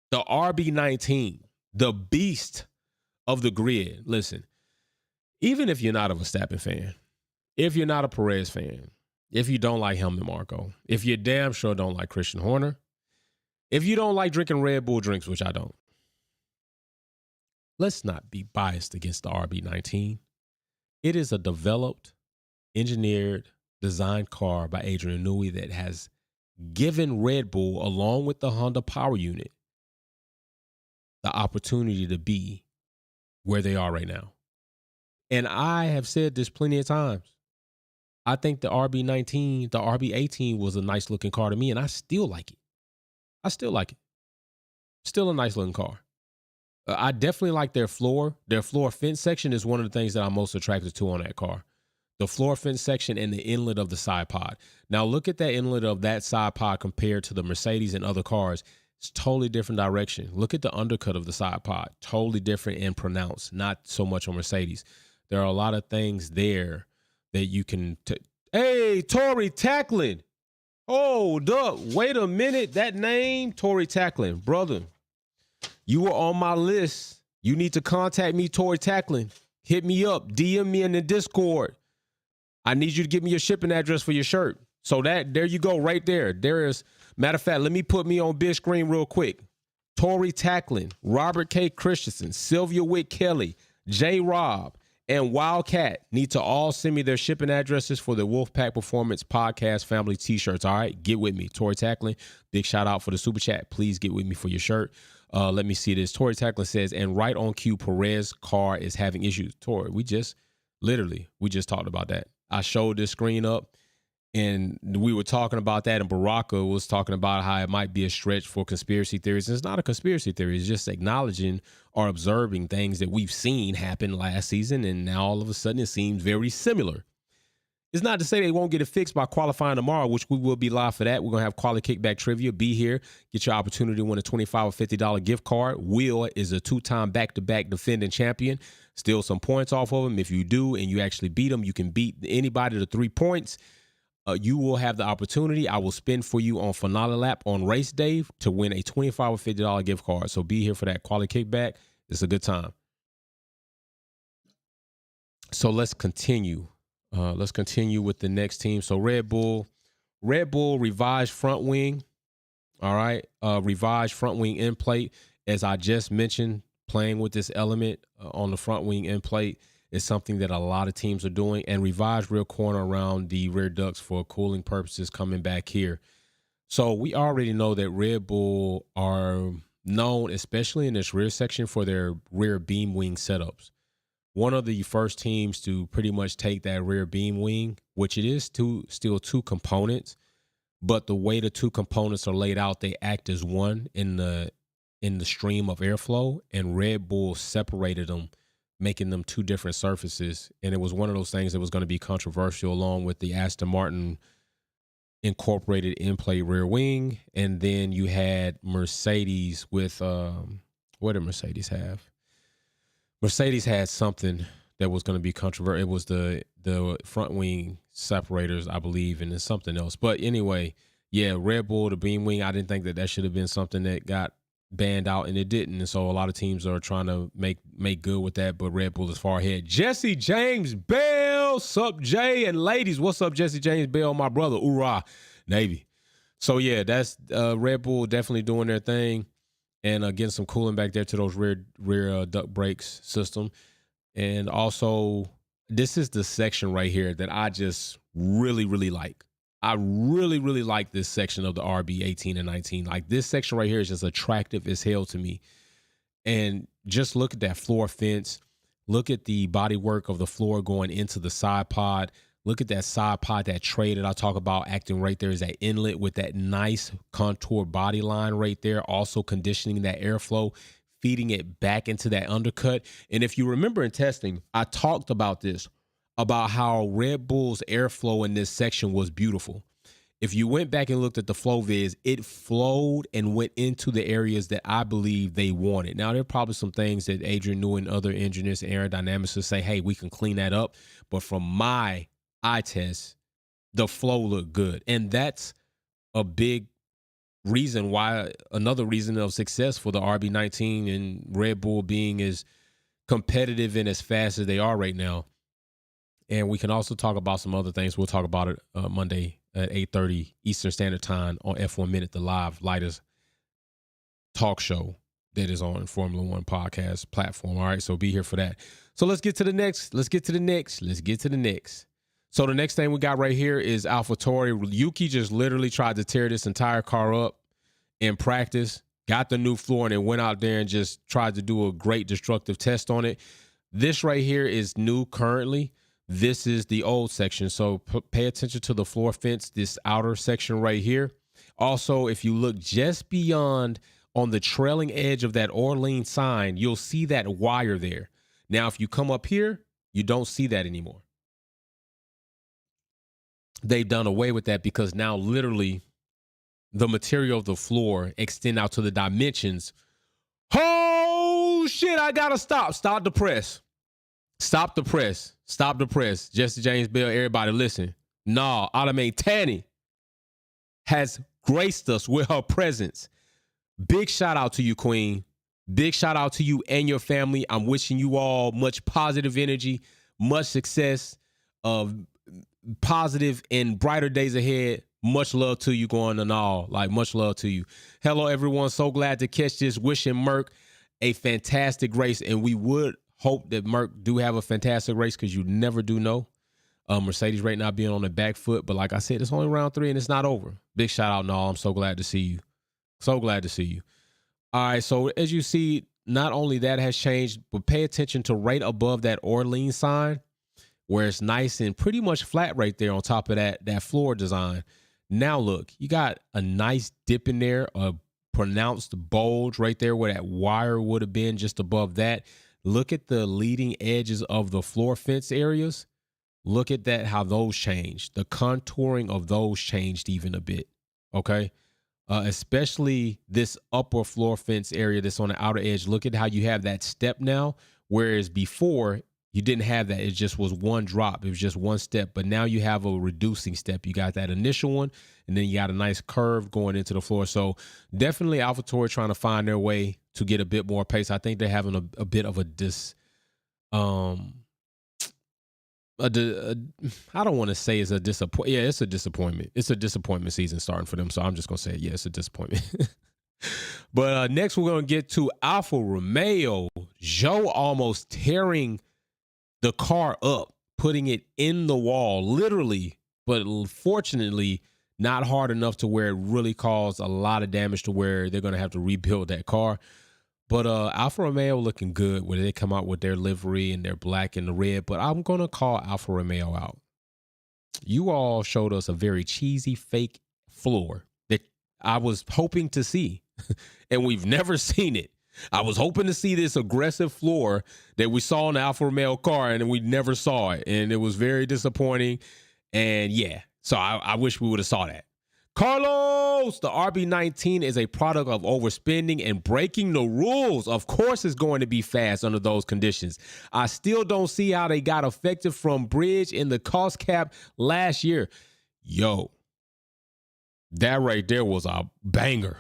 The RB19, the beast of the grid. Listen, even if you're not a Verstappen fan, if you're not a Perez fan, if you don't like Helmut Marko, if you damn sure don't like Christian Horner, if you don't like drinking Red Bull drinks, which I don't, let's not be biased against the RB19. It is a developed, engineered, designed car by Adrian Newey that has given Red Bull, along with the Honda Power Unit, the opportunity to be where they are right now. And I have said this plenty of times. I think the RB19, the RB18 was a nice looking car to me, and I still like it. I still like it. Still a nice looking car. I definitely like their floor. Their floor fence section is one of the things that I'm most attracted to on that car. the floor fence section and the inlet of the side pod. Now look at that inlet of that side pod compared to the Mercedes and other cars. It's totally different direction. Look at the undercut of the side pod. Totally different and pronounced. Not so much on Mercedes. There are a lot of things there that you can. Hey, Tory Tacklin. Hold up. Wait a minute. That name, Tory Tacklin. Brother, you were on my list. You need to contact me, Tory Tacklin. Hit me up. DM me in the Discord. I need you to give me your shipping address for your shirt. So there you go, right there. There is, matter of fact, let me put me on big screen real quick. Tory Tacklin, Robert K. Christensen, Sylvia Witt Kelly, J. Rob, and Wildcat need to all send me their shipping addresses for the Wolfpack Performance Podcast Family T-shirts. All right, get with me. Tory Tacklin, big shout out for the super chat. Please get with me for your shirt. Let me see this. Tory Tacklin says, and right on cue, Perez car is having issues. Tory, we just talked about that. I showed this screen up, and we were talking about that, and Baraka was talking about how it might be a stretch for conspiracy theories. And it's not a conspiracy theory. It's just acknowledging or observing things that we've seen happen last season, and now all of a sudden it seems very similar. It's not to say they won't get it fixed by qualifying tomorrow, which we will be live for that. We're going to have quality kickback trivia. Be here. Get your opportunity to win a $25 or $50 gift card. Will is a 2-time back-to-back defending champion. Steal some points off of him. If you do and you actually beat him, you can beat anybody to 3 points. You will have the opportunity. I will spin for you on Finale Lap on race day to win a $25 or $50 gift card. So be here for that quality kickback. It's a good time. So let's continue. Let's continue with the next team. So Red Bull revised front wing. All right. Revised front wing end plate. As I just mentioned, playing with this element on the front wing end plate is something that a lot of teams are doing. And revised rear corner around the rear ducts for cooling purposes coming back here. So we already know that Red Bull are known, especially in this rear section, for their rear beam wing setups. One of the first teams to pretty much take that rear beam wing, which it is still two components, but the way the two components are laid out, they act as one in the stream of airflow, and Red Bull separated them, making them two different surfaces. And it was one of those things that was going to be controversial, along with the Aston Martin incorporated in-play rear wing. And then you had Mercedes with, what did Mercedes have? Mercedes had something that was going to be controversial. It was the front wing separators, I believe, and then something else. But anyway, yeah, Red Bull, the beam wing, I didn't think that should have been something that got banned out, and it didn't. And so a lot of teams are trying to make good with that, but Red Bull is far ahead. Jesse James Bell, sup, Jay? And ladies, what's up, Jesse James Bell, my brother? Hoorah, Navy. So yeah, that's Red Bull definitely doing their thing. And getting some cooling back there to those rear duct brakes system. And also, this is the section right here that I just really, really like. I really, really like this section of the RB 18 and 19. Like, this section right here is just attractive as hell to me. And just look at that floor fence. Look at the body work of the floor going into the side pod. Look at that side pod, that tray that I talk about acting right there is that inlet with that nice contour body line right there. Also conditioning that airflow, feeding it back into that undercut. And if you remember in testing, I talked about this, about how Red Bull's airflow in this section was beautiful. If you went back and looked at the flow viz, it flowed and went into the areas that I believe they wanted. Now, there are probably some things that Adrian Newey and other engineers and aerodynamicists say, hey, we can clean that up. But from my eye test, the flow looked good. And that's a big reason why, another reason of success for the RB19 and Red Bull being as competitive and as fast as they are right now. And we can also talk about some other things. We'll talk about it Monday at 8:30 Eastern Standard Time on F1 Minute, the live lightest talk show that is on Formula One podcast platform. All right, so be here for that. So let's get to the next. So the next thing we got right here is AlphaTauri. Yuki just literally tried to tear this entire car up in practice, got the new floor, and then went out there and just tried to do a great destructive test on it. This right here is new currently. This is the old section. So pay attention to the floor fence, this outer section right here. Also, if you look just beyond on the trailing edge of that Orlean sign, you'll see that wire there. Now, if you come up here, you don't see that anymore. they've done away with that because now literally the material of the floor extend out to the dimensions. Oh shit, I gotta stop. Stop the press. Stop the press. Stop the press. Jesse James Bell, everybody listen. Nah, Automate Tanny has graced us with her presence. Big shout out to you, Queen. Big shout out to you and your family. I'm wishing you all much positive energy, much success, positive and brighter days ahead. Much love to you going on all. Like, much love to you. Hello, everyone. So glad to catch this. Wishing Merck a fantastic race. And we would hope that Merck do have a fantastic race because you never do know. Mercedes right now being on the back foot. But like I said, it's only round 3 and it's not over. Big shout out, Nall. I'm so glad to see you. So glad to see you. All right. So as you see, not only that has changed, but pay attention to right above that Orleans sign where it's nice and pretty much flat right there on top of that floor design. Now look, you got a nice dip in there, a pronounced bulge right there where that wire would have been just above that. Look at the leading edges of the floor fence areas. Look at that, how those changed. The contouring of those changed even a bit, okay? Especially this upper floor fence area that's on the outer edge. Look at how you have that step now, whereas before you didn't have that. It just was one drop. It was just one step, but now you have a reducing step. You got that initial one, and then you got a nice curve going into the floor. So definitely AlphaTauri trying to find their way to get a bit more pace. I think they're having a bit of I don't want to say it's a disappointment. Yeah, it's a disappointment. It's a disappointment season starting for them. So I'm just going to say, yeah, it's a disappointment. But next we're going to get to Alfa Romeo. Zhou almost tearing the car up, putting it in the wall, literally, but fortunately not hard enough to where it really caused a lot of damage to where they're going to have to rebuild that car. But Alfa Romeo looking good when they come out with their livery and their black and the red. But I'm going to call Alfa Romeo out. You all showed us a very cheesy fake floor that I was hoping to see, and we've never seen it. I was hoping to see this aggressive floor that we saw in the Alfa Romeo car, and we never saw it. And it was very disappointing. And yeah, so I wish we would have saw that. Carlos, the RB19 is a product of overspending and breaking the rules. Of course it's going to be fast under those conditions. I still don't see how they got affected from bridge in the cost cap last year. Yo, that right there was a banger.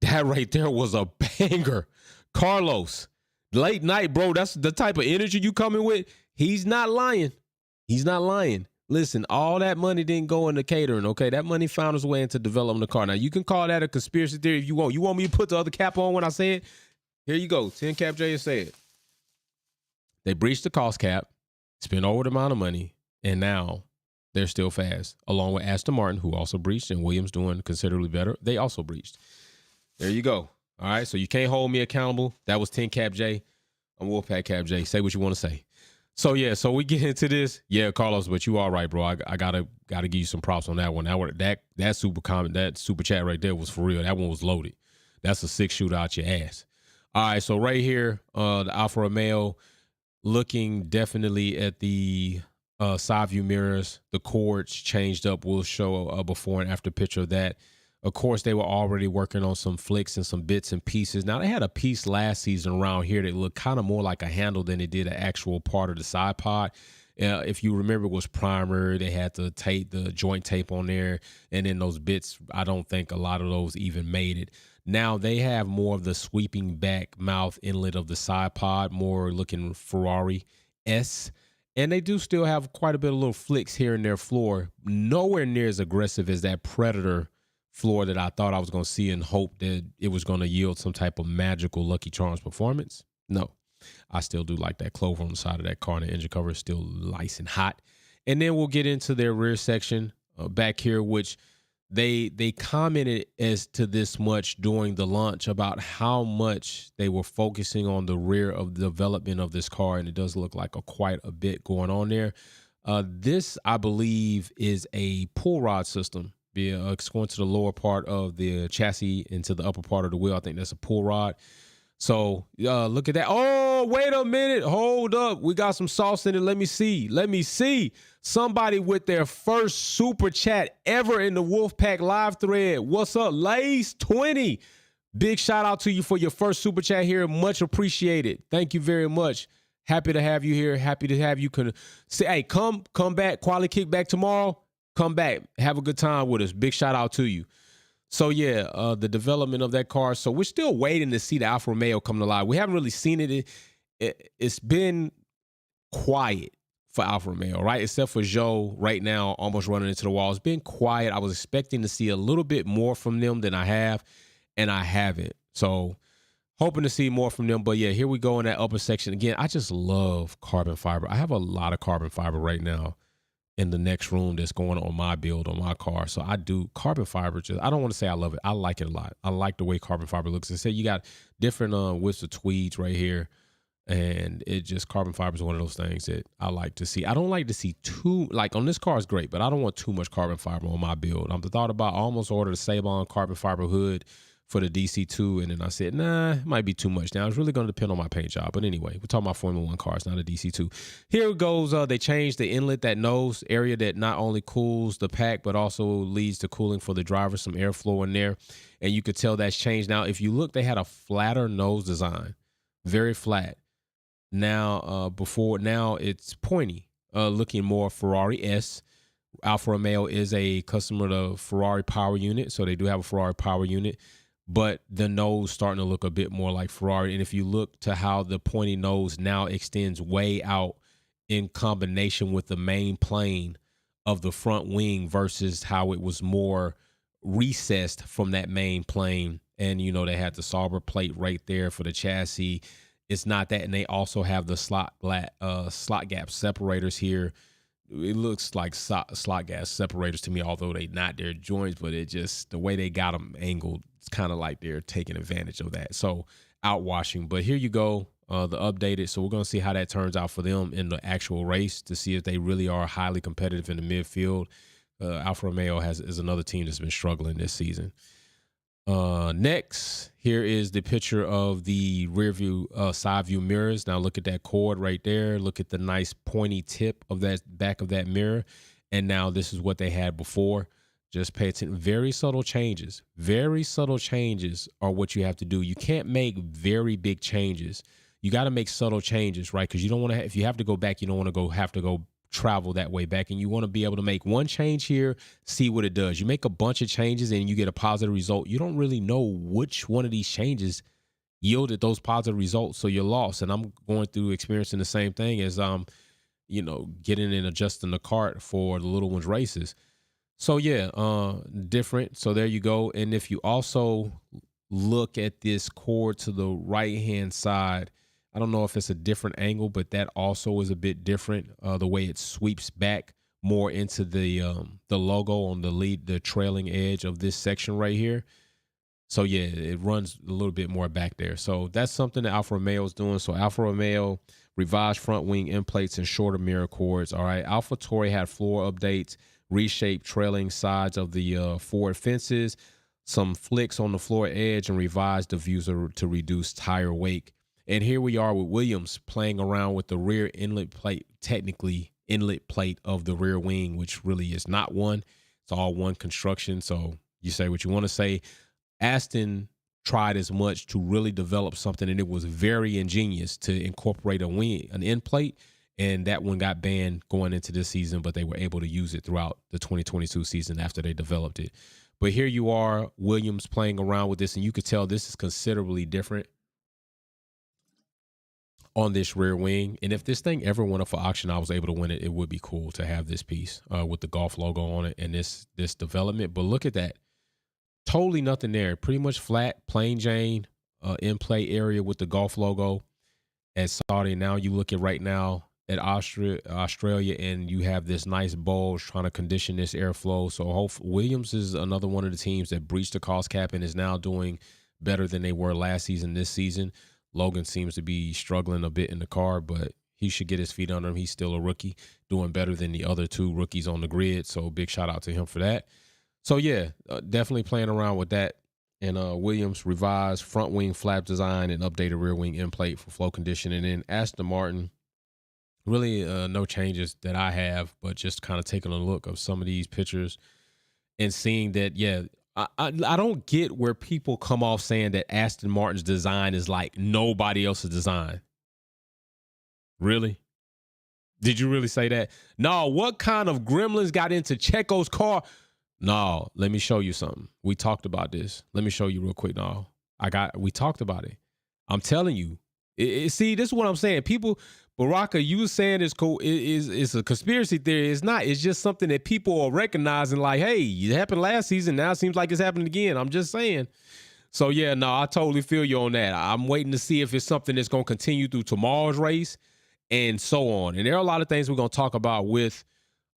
That right there was a banger. Carlos, late night, bro, that's the type of energy you coming with. He's not lying. He's not lying. Listen, all that money didn't go into catering, okay? That money found its way into developing the car. Now, you can call that a conspiracy theory if you want. You want me to put the other cap on when I say it? Here you go. 10 Cap J has said. They breached the cost cap, spent over the amount of money, and now they're still fast. Along with Aston Martin, who also breached, and Williams doing considerably better. They also breached. There you go. All right, so you can't hold me accountable. That was 10 Cap J. I'm Wolfpack Cap J. Say what you want to say. So yeah, so we get into this. Yeah, Carlos, but you all right, bro. I gotta give you some props on that one. That super comment, that super chat right there was for real. That one was loaded. That's a 6-shooter out your ass. All right, so right here, the Alfa Romeo looking definitely at the side view mirrors. The cords changed up. We'll show a before and after picture of that. Of course, they were already working on some flicks and some bits and pieces. Now, they had a piece last season around here that looked kind of more like a handle than it did an actual part of the side pod. If you remember, it was primer. They had the tape, the joint tape on there. And then those bits, I don't think a lot of those even made it. Now, they have more of the sweeping back mouth inlet of the side pod, more looking Ferrari-esque. And they do still have quite a bit of little flicks here in their floor. Nowhere near as aggressive as that Predator floor that I thought I was going to see and hope that it was going to yield some type of magical Lucky Charms performance. No, I still do like that clover on the side of that car, and the engine cover is still nice and hot. And then we'll get into their rear section back here, which they commented as to this much during the launch about how much they were focusing on the rear of the development of this car, and it does look like quite a bit going on there. This, I believe, is a pull rod system. It's going to the lower part of the chassis into the upper part of the wheel. I think that's a pull rod. So look at that. Oh, Oh, wait a minute. Hold up. We got some sauce in it. Let me see. Let me see. Somebody with their first super chat ever in the Wolfpack live thread. What's up, Lace 20? Big shout out to you for your first super chat here. Much appreciated. Thank you very much. Happy to have you here. Happy to have you. Say, hey, come back. Quality Kickback tomorrow. Come back. Have a good time with us. Big shout out to you. So, yeah, the development of that car. So, we're still waiting to see the Alfa Romeo come to life. We haven't really seen it. It's been quiet for Alfa Romeo, right? Except for Joe right now almost running into the wall. It's been quiet. I was expecting to see a little bit more from them than I have, and I haven't. So, hoping to see more from them. But, yeah, here we go in that upper section. Again, I just love carbon fiber. I have a lot of carbon fiber right now in the next room that's going on my build on my car. So I do carbon fiber. I don't want to say I love it. I like it a lot. I like the way carbon fiber looks. I said you got different widths of tweeds right here. And it just, carbon fiber is one of those things that I like to see. I don't like to see too, like on this car is great, but I don't want too much carbon fiber on my build. I'm thought about, I almost ordered a Sabon carbon fiber hood for the DC2, and then I said, nah, it might be too much. Now, it's really going to depend on my paint job. But anyway, we're talking about Formula 1 cars, not a DC2. Here it goes. They changed the inlet, that nose area that not only cools the pack, but also leads to cooling for the driver, some airflow in there. And you could tell that's changed. Now, if you look, they had a flatter nose design, very flat. Now, now it's pointy, looking more Ferrari-esque. Alfa Romeo is a customer of Ferrari power unit, so they do have a Ferrari power unit. But the nose starting to look a bit more like Ferrari. And if you look to how the pointy nose now extends way out in combination with the main plane of the front wing versus how it was more recessed from that main plane. And, you know, they had the Sauber plate right there for the chassis. It's not that. And they also have the slot gap separators here. It looks like slot gas separators to me, although they not their joints, but it just, the way they got them angled, it's kind of like they're taking advantage of that. So outwashing, but here you go, the updated. So we're going to see how that turns out for them in the actual race to see if they really are highly competitive in the midfield. Alfa Romeo is another team that's been struggling this season. Next, here is the picture of the rear view, side view mirrors. Now look at that cord right there. Look at the nice pointy tip of that back of that mirror. And now this is what they had before. Just pay attention. Very subtle changes. Very subtle changes are what you have to do. You can't make very big changes. You got to make subtle changes, right? Because you don't want to, if you have to go back, you don't want to have to go travel that way back, and you want to be able to make one change here, see what it does. You make a bunch of changes and you get a positive result. You don't really know which one of these changes yielded those positive results, so you're lost. And I'm going through experiencing the same thing as getting and adjusting the cart for the little ones races. So yeah, different. So there you go. And if you also look at this cord to the right hand side, I don't know if it's a different angle, but that also is a bit different. The way it sweeps back more into the logo on the trailing edge of this section right here. So yeah, it runs a little bit more back there. So that's something that Alfa Romeo is doing. So Alfa Romeo revised front wing end plates and shorter mirror cords. All right, AlphaTauri had floor updates, reshaped trailing sides of the forward fences, some flicks on the floor edge, and revised diffuser to reduce tire wake. And here we are with Williams playing around with the rear inlet plate, technically inlet plate of the rear wing, which really is not one. It's all one construction. So you say what you want to say. Aston tried as much to really develop something, and it was very ingenious to incorporate an end plate. And that one got banned going into this season, but they were able to use it throughout the 2022 season after they developed it. But here you are, Williams playing around with this, and you could tell this is considerably different on this rear wing. And if this thing ever went up for auction, I was able to win it, it would be cool to have this piece with the Golf logo on it and this development. But look at that. Totally nothing there. Pretty much flat, plain Jane in play area with the Golf logo at Saudi. Now you look at right now at Australia, and you have this nice bulge trying to condition this airflow. So Williams is another one of the teams that breached the cost cap and is now doing better than they were last season, this season. Logan seems to be struggling a bit in the car, but he should get his feet under him. He's still a rookie, doing better than the other two rookies on the grid. So big shout out to him for that. So yeah, definitely playing around with that And Williams revised front wing flap design and updated rear wing end plate for flow conditioning. And then Aston Martin, really no changes that I have, but just kind of taking a look of some of these pictures and seeing that, yeah, I don't get where people come off saying that Aston Martin's design is like nobody else's design. Really? Did you really say that? No, what kind of gremlins got into Checo's car? No, let me show you something. We talked about this. Let me show you real quick. No, we talked about it. I'm telling you. See, this is what I'm saying. People, Baraka, you saying it's a conspiracy theory. It's not. It's just something that people are recognizing like, hey, it happened last season. Now it seems like it's happening again. I'm just saying. So, yeah, no, I totally feel you on that. I'm waiting to see if it's something that's going to continue through tomorrow's race and so on. And there are a lot of things we're going to talk about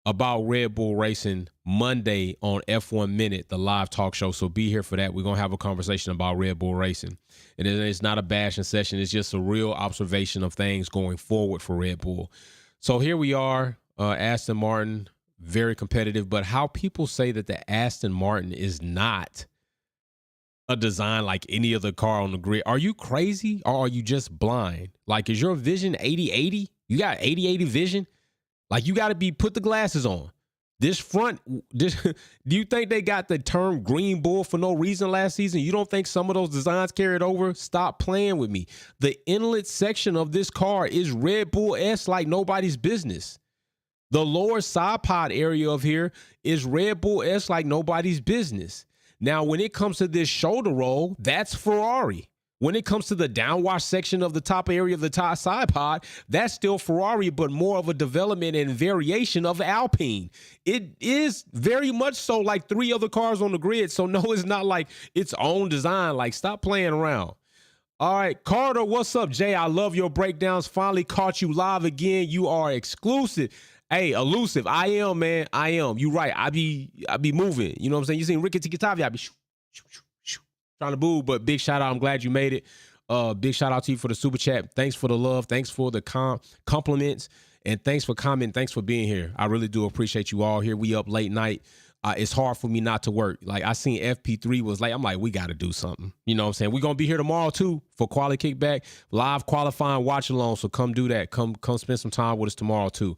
about Red Bull Racing Monday on F1 Minute, the live talk show. So be here for that. We're going to have a conversation about Red Bull Racing. And it's not a bashing session. It's just a real observation of things going forward for Red Bull. So here we are, Aston Martin, very competitive. But how people say that the Aston Martin is not a design like any other car on the grid. Are you crazy or are you just blind? Like, is your vision 80/80? You got 80/80 vision? Like, you got to put the glasses on. Do you think they got the term Green Bull for no reason last season? You don't think some of those designs carried over? Stop playing with me. The inlet section of this car is Red Bull-esque like nobody's business. The lower side pod area of here is Red Bull-esque like nobody's business. Now, when it comes to this shoulder roll, that's Ferrari. When it comes to the downwash section of the top area of the top side pod, that's still Ferrari, but more of a development and variation of Alpine. It is very much so like three other cars on the grid. So no, it's not like its own design. Like, stop playing around. All right, Carter, what's up, Jay? I love your breakdowns. Finally caught you live again. You are exclusive. Hey, elusive. I am, man. I am. You right. I be moving. You know what I'm saying? You seen Ricky Tikitavi, I be trying to boo, but big shout out. I'm glad you made it. Big shout out to you for the super chat. Thanks for the love. Thanks for the compliments. And thanks for commenting. Thanks for being here. I really do appreciate you all here. We up late night. It's hard for me not to work. Like, I seen FP3 was late. I'm like, we got to do something. You know what I'm saying? We're going to be here tomorrow too for Quality Kickback, live qualifying watch along. So come do that. Come spend some time with us tomorrow too.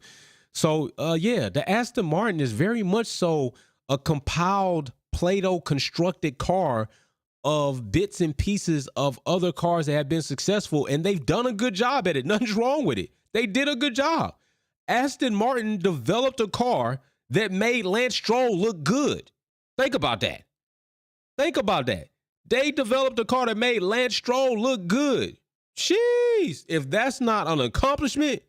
So, yeah, the Aston Martin is very much so a compiled Play-Doh constructed car of bits and pieces of other cars that have been successful, and they've done a good job at it. Nothing's wrong with it. They did a good job. Aston Martin developed a car that made Lance Stroll look good. Think about that. Think about that. They developed a car that made Lance Stroll look good. Jeez, if that's not an accomplishment,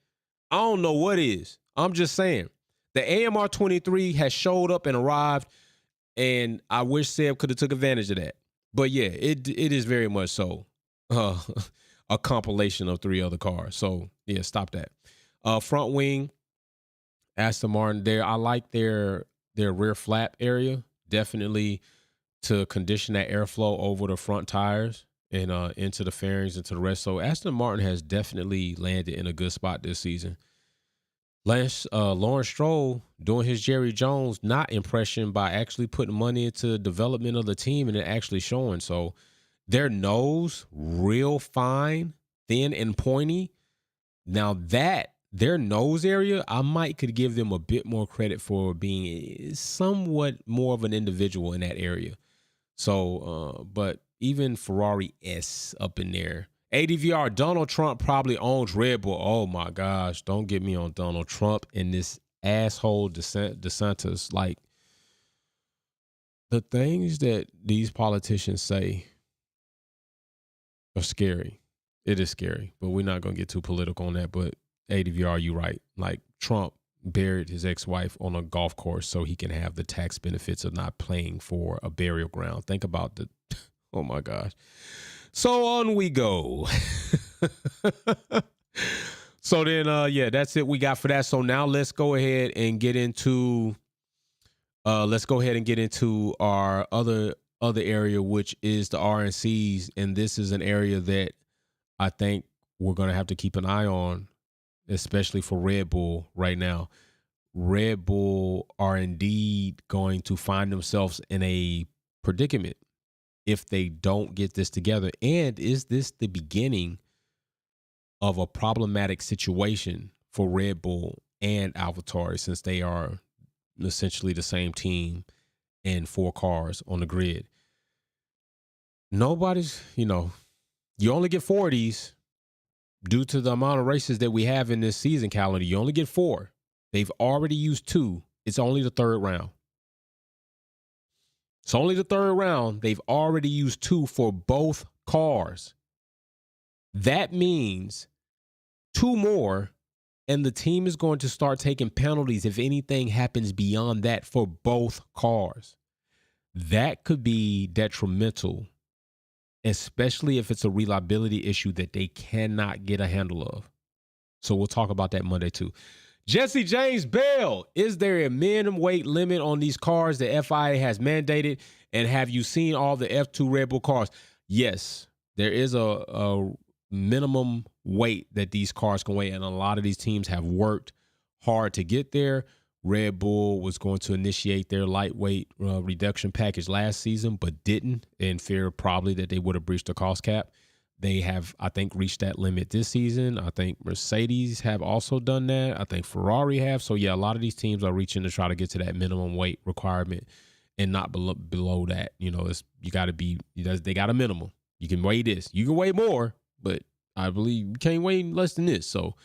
I don't know what is. I'm just saying. The AMR 23 has showed up and arrived, and I wish Seb could have took advantage of that. But yeah, it is very much so a compilation of three other cars. So yeah, stop that. Front wing, Aston Martin. I like their rear flap area, definitely to condition that airflow over the front tires and into the fairings, into the rest. So Aston Martin has definitely landed in a good spot this season. Lawrence Stroll doing his Jerry Jones not impression by actually putting money into development of the team and it actually showing. So their nose, real fine, thin and pointy. Now that their nose area, I could give them a bit more credit for being somewhat more of an individual in that area. So, but even Ferrari S up in there. ADVR, Donald Trump probably owns Red Bull. Oh my gosh, don't get me on Donald Trump and this asshole DeSantis. Like, the things that these politicians say are scary. It is scary, but we're not going to get too political on that. But ADVR, you right. Like, Trump buried his ex-wife on a golf course so he can have the tax benefits of not paying for a burial ground. Think about oh my gosh. So on we go. So then, yeah, that's it we got for that. So now let's go ahead and get into our other area, which is the RNCs. And this is an area that I think we're going to have to keep an eye on, especially for Red Bull right now. Red Bull are indeed going to find themselves in a predicament if they don't get this together? And is this the beginning of a problematic situation for Red Bull and AlphaTauri, since they are essentially the same team and 4 cars on the grid? Nobody's, you only get 4 of these due to the amount of races that we have in this season calendar. You only get 4. They've already used 2. It's only the 3rd round. It's only the 3rd round. They've already used 2 for both cars. That means 2 more, and the team is going to start taking penalties if anything happens beyond that for both cars. That could be detrimental, especially if it's a reliability issue that they cannot get a handle of. So we'll talk about that Monday too. Jesse James Bell, is there a minimum weight limit on these cars that FIA has mandated? And have you seen all the F2 Red Bull cars? Yes, there is a minimum weight that these cars can weigh, and a lot of these teams have worked hard to get there. Red Bull was going to initiate their lightweight reduction package last season, but didn't, in fear probably that they would have breached the cost cap. They have, I think, reached that limit this season. I think Mercedes have also done that. I think Ferrari have. So, yeah, a lot of these teams are reaching to try to get to that minimum weight requirement and not below that. You got to be, they got a minimum. You can weigh this. You can weigh more, but I believe you can't weigh less than this. So,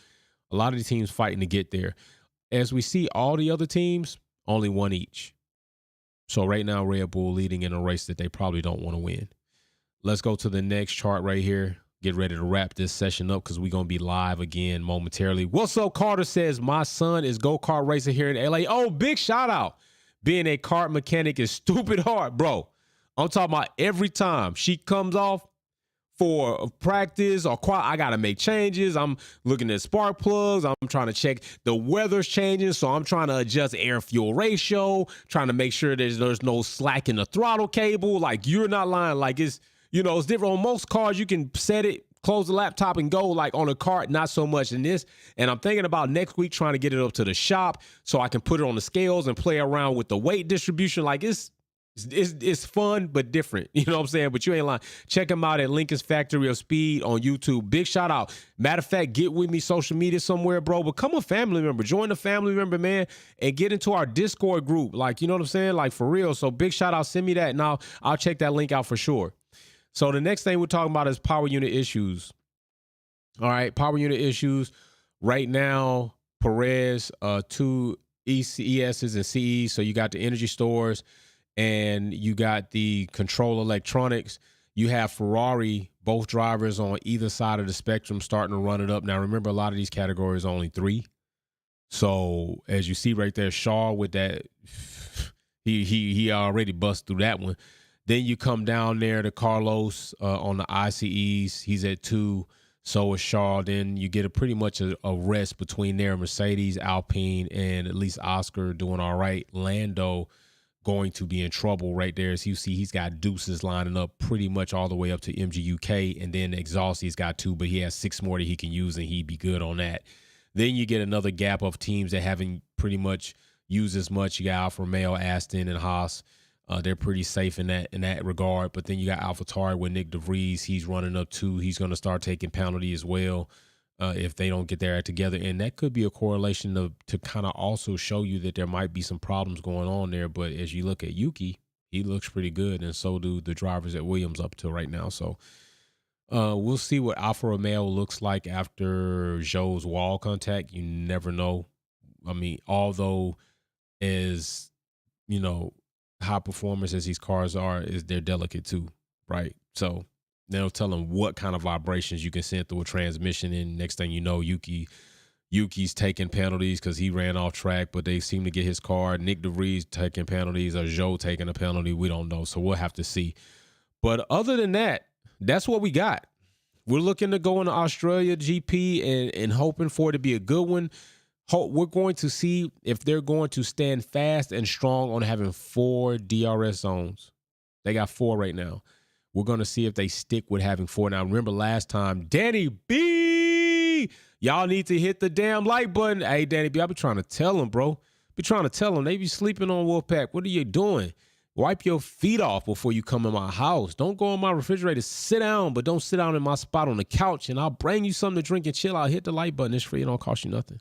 a lot of the teams fighting to get there. As we see, all the other teams, only 1 each. So, right now, Red Bull leading in a race that they probably don't want to win. Let's go to the next chart right here. Get ready to wrap this session up because we're going to be live again momentarily. What's up, Carter says, my son is go-kart racer here in LA. Oh, big shout out. Being a kart mechanic is stupid hard, bro. I'm talking about every time she comes off for practice or I got to make changes. I'm looking at spark plugs. I'm trying to check the weather's changing. So I'm trying to adjust air fuel ratio, trying to make sure there's no slack in the throttle cable. Like, you're not lying. Like, it's different. On most cars, you can set it, close the laptop and go. Like, on a kart, not so much in this. And I'm thinking about next week trying to get it up to the shop so I can put it on the scales and play around with the weight distribution. Like, it's fun, but different. You know what I'm saying? But you ain't lying. Check them out at Lincoln's Factory of Speed on YouTube. Big shout out. Matter of fact, get with me social media somewhere, bro. Become a family member. Join the family member, man, and get into our Discord group. Like, you know what I'm saying? Like, for real. So big shout out. Send me that, and I'll check that link out for sure. So the next thing we're talking about is power unit issues. All right, power unit issues. Right now, Perez, 2 ESs and CEs. So you got the energy stores and you got the control electronics. You have Ferrari, both drivers on either side of the spectrum starting to run it up. Now, remember, a lot of these categories are only 3. So as you see right there, Shaw with that, he already bust through that one. Then you come down there to Carlos on the ICEs. He's at 2. So is Shaw. Then you get pretty much a rest between there. Mercedes, Alpine, and at least Oscar doing all right. Lando going to be in trouble right there. As you see, he's got deuces lining up pretty much all the way up to MGUK. And then exhaust, he's got 2, but he has 6 more that he can use, and he'd be good on that. Then you get another gap of teams that haven't pretty much used as much. You got Alfa Romeo, Aston, and Haas. They're pretty safe in that regard. But then you got AlphaTauri with Nick DeVries. He's running up 2. He's going to start taking penalty as well if they don't get their act together. And that could be a correlation to kind of also show you that there might be some problems going on there. But as you look at Yuki, he looks pretty good, and so do the drivers at Williams up to right now. So we'll see what Alfa Romeo looks like after Zhou's wall contact. You never know. I mean, although as, high performance as these cars are, they're delicate too, right? So they'll tell them what kind of vibrations you can send through a transmission, and next thing you know, Yuki's taking penalties because he ran off track, but they seem to get his car. Nick DeVries taking penalties, or Zhou taking a penalty. We don't know, so we'll have to see. But other than that, that's what we got. We're looking to go into Australia GP and hoping for it to be a good one. We're going to see if they're going to stand fast and strong on having 4 DRS zones. They got 4 right now. We're going to see if they stick with having 4. Now, remember last time, Danny B, y'all need to hit the damn like button. Hey, Danny B, I be trying to tell them, bro. Be trying to tell them. They be sleeping on Wolfpack. What are you doing? Wipe your feet off before you come in my house. Don't go in my refrigerator. Sit down, but don't sit down in my spot on the couch, and I'll bring you something to drink and chill out. Hit the like button. It's free. It don't cost you nothing.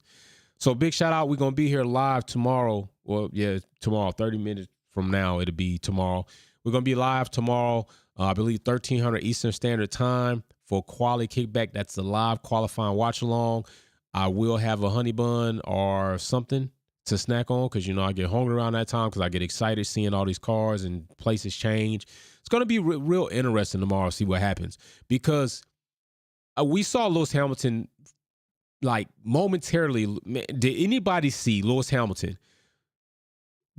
So big shout out. We're going to be here live tomorrow. Well, yeah, tomorrow, 30 minutes from now, it'll be tomorrow. We're going to be live tomorrow, I believe 1300 Eastern Standard Time for Quality Kickback. That's the live qualifying watch along. I will have a honey bun or something to snack on because, you know, I get hungry around that time because I get excited seeing all these cars and places change. It's going to be real interesting tomorrow to see what happens because we saw Lewis Hamilton like momentarily. Did anybody see Lewis Hamilton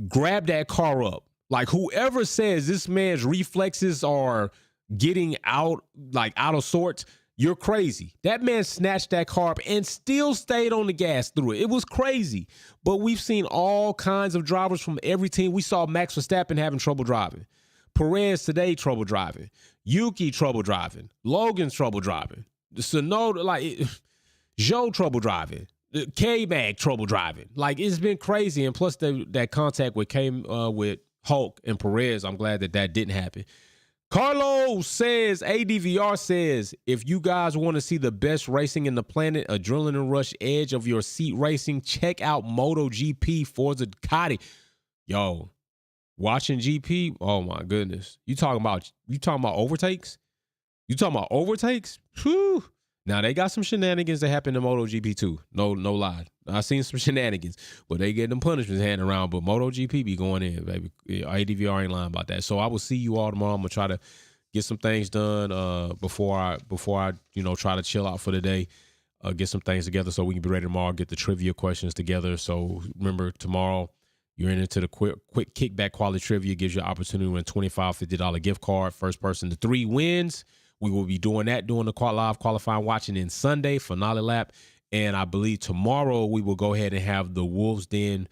grab that car up? Like whoever says this man's reflexes are getting out of sorts, you're crazy. That man snatched that car up and still stayed on the gas through it. It was crazy. But we've seen all kinds of drivers from every team. We saw Max Verstappen having trouble driving. Perez today trouble driving. Yuki trouble driving. Logan's trouble driving. Sonoda, Joe trouble driving. K-Mag trouble driving. Like it's been crazy. And plus that contact with Hulk and Perez, I'm glad that didn't happen. Carlos says, ADVR says, if you guys want to see the best racing in the planet, adrenaline rush edge of your seat racing, check out MotoGP Forza Ducati. Yo, watching GP, oh my goodness. You talking about overtakes? Whew. Now they got some shenanigans that happen in MotoGP too. No lie. I seen some shenanigans, but they get them punishments handed around. But MotoGP be going in, baby. ADVR ain't lying about that. So I will see you all tomorrow. I'm gonna try to get some things done before I try to chill out for the day. Get some things together so we can be ready tomorrow. Get the trivia questions together. So remember tomorrow you're into the quick kickback quality trivia. Gives you an opportunity to win $25, $50 gift card. First person to 3 wins. We will be doing that during the live qualifying watching in Sunday, finale lap. And I believe tomorrow we will go ahead and have the Wolves Den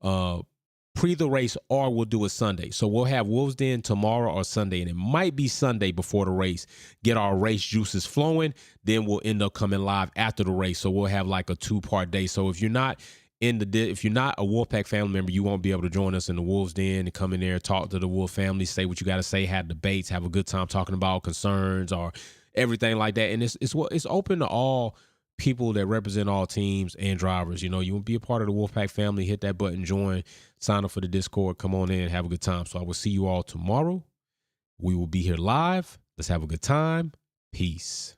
pre the race, or we'll do it Sunday. So we'll have Wolves Den tomorrow or Sunday, and it might be Sunday before the race. Get our race juices flowing. Then we'll end up coming live after the race. So we'll have like a 2-part day. So if you're not if you're not a Wolfpack family member, you won't be able to join us in the Wolves Den and come in there, talk to the Wolf family, say what you got to say, have debates, have a good time talking about concerns or everything like that. And it's open to all people that represent all teams and drivers. You know, you will be a part of the Wolfpack family. Hit that button, join, sign up for the Discord, come on in, have a good time. So I will see you all tomorrow. We will be here live. Let's have a good time. Peace.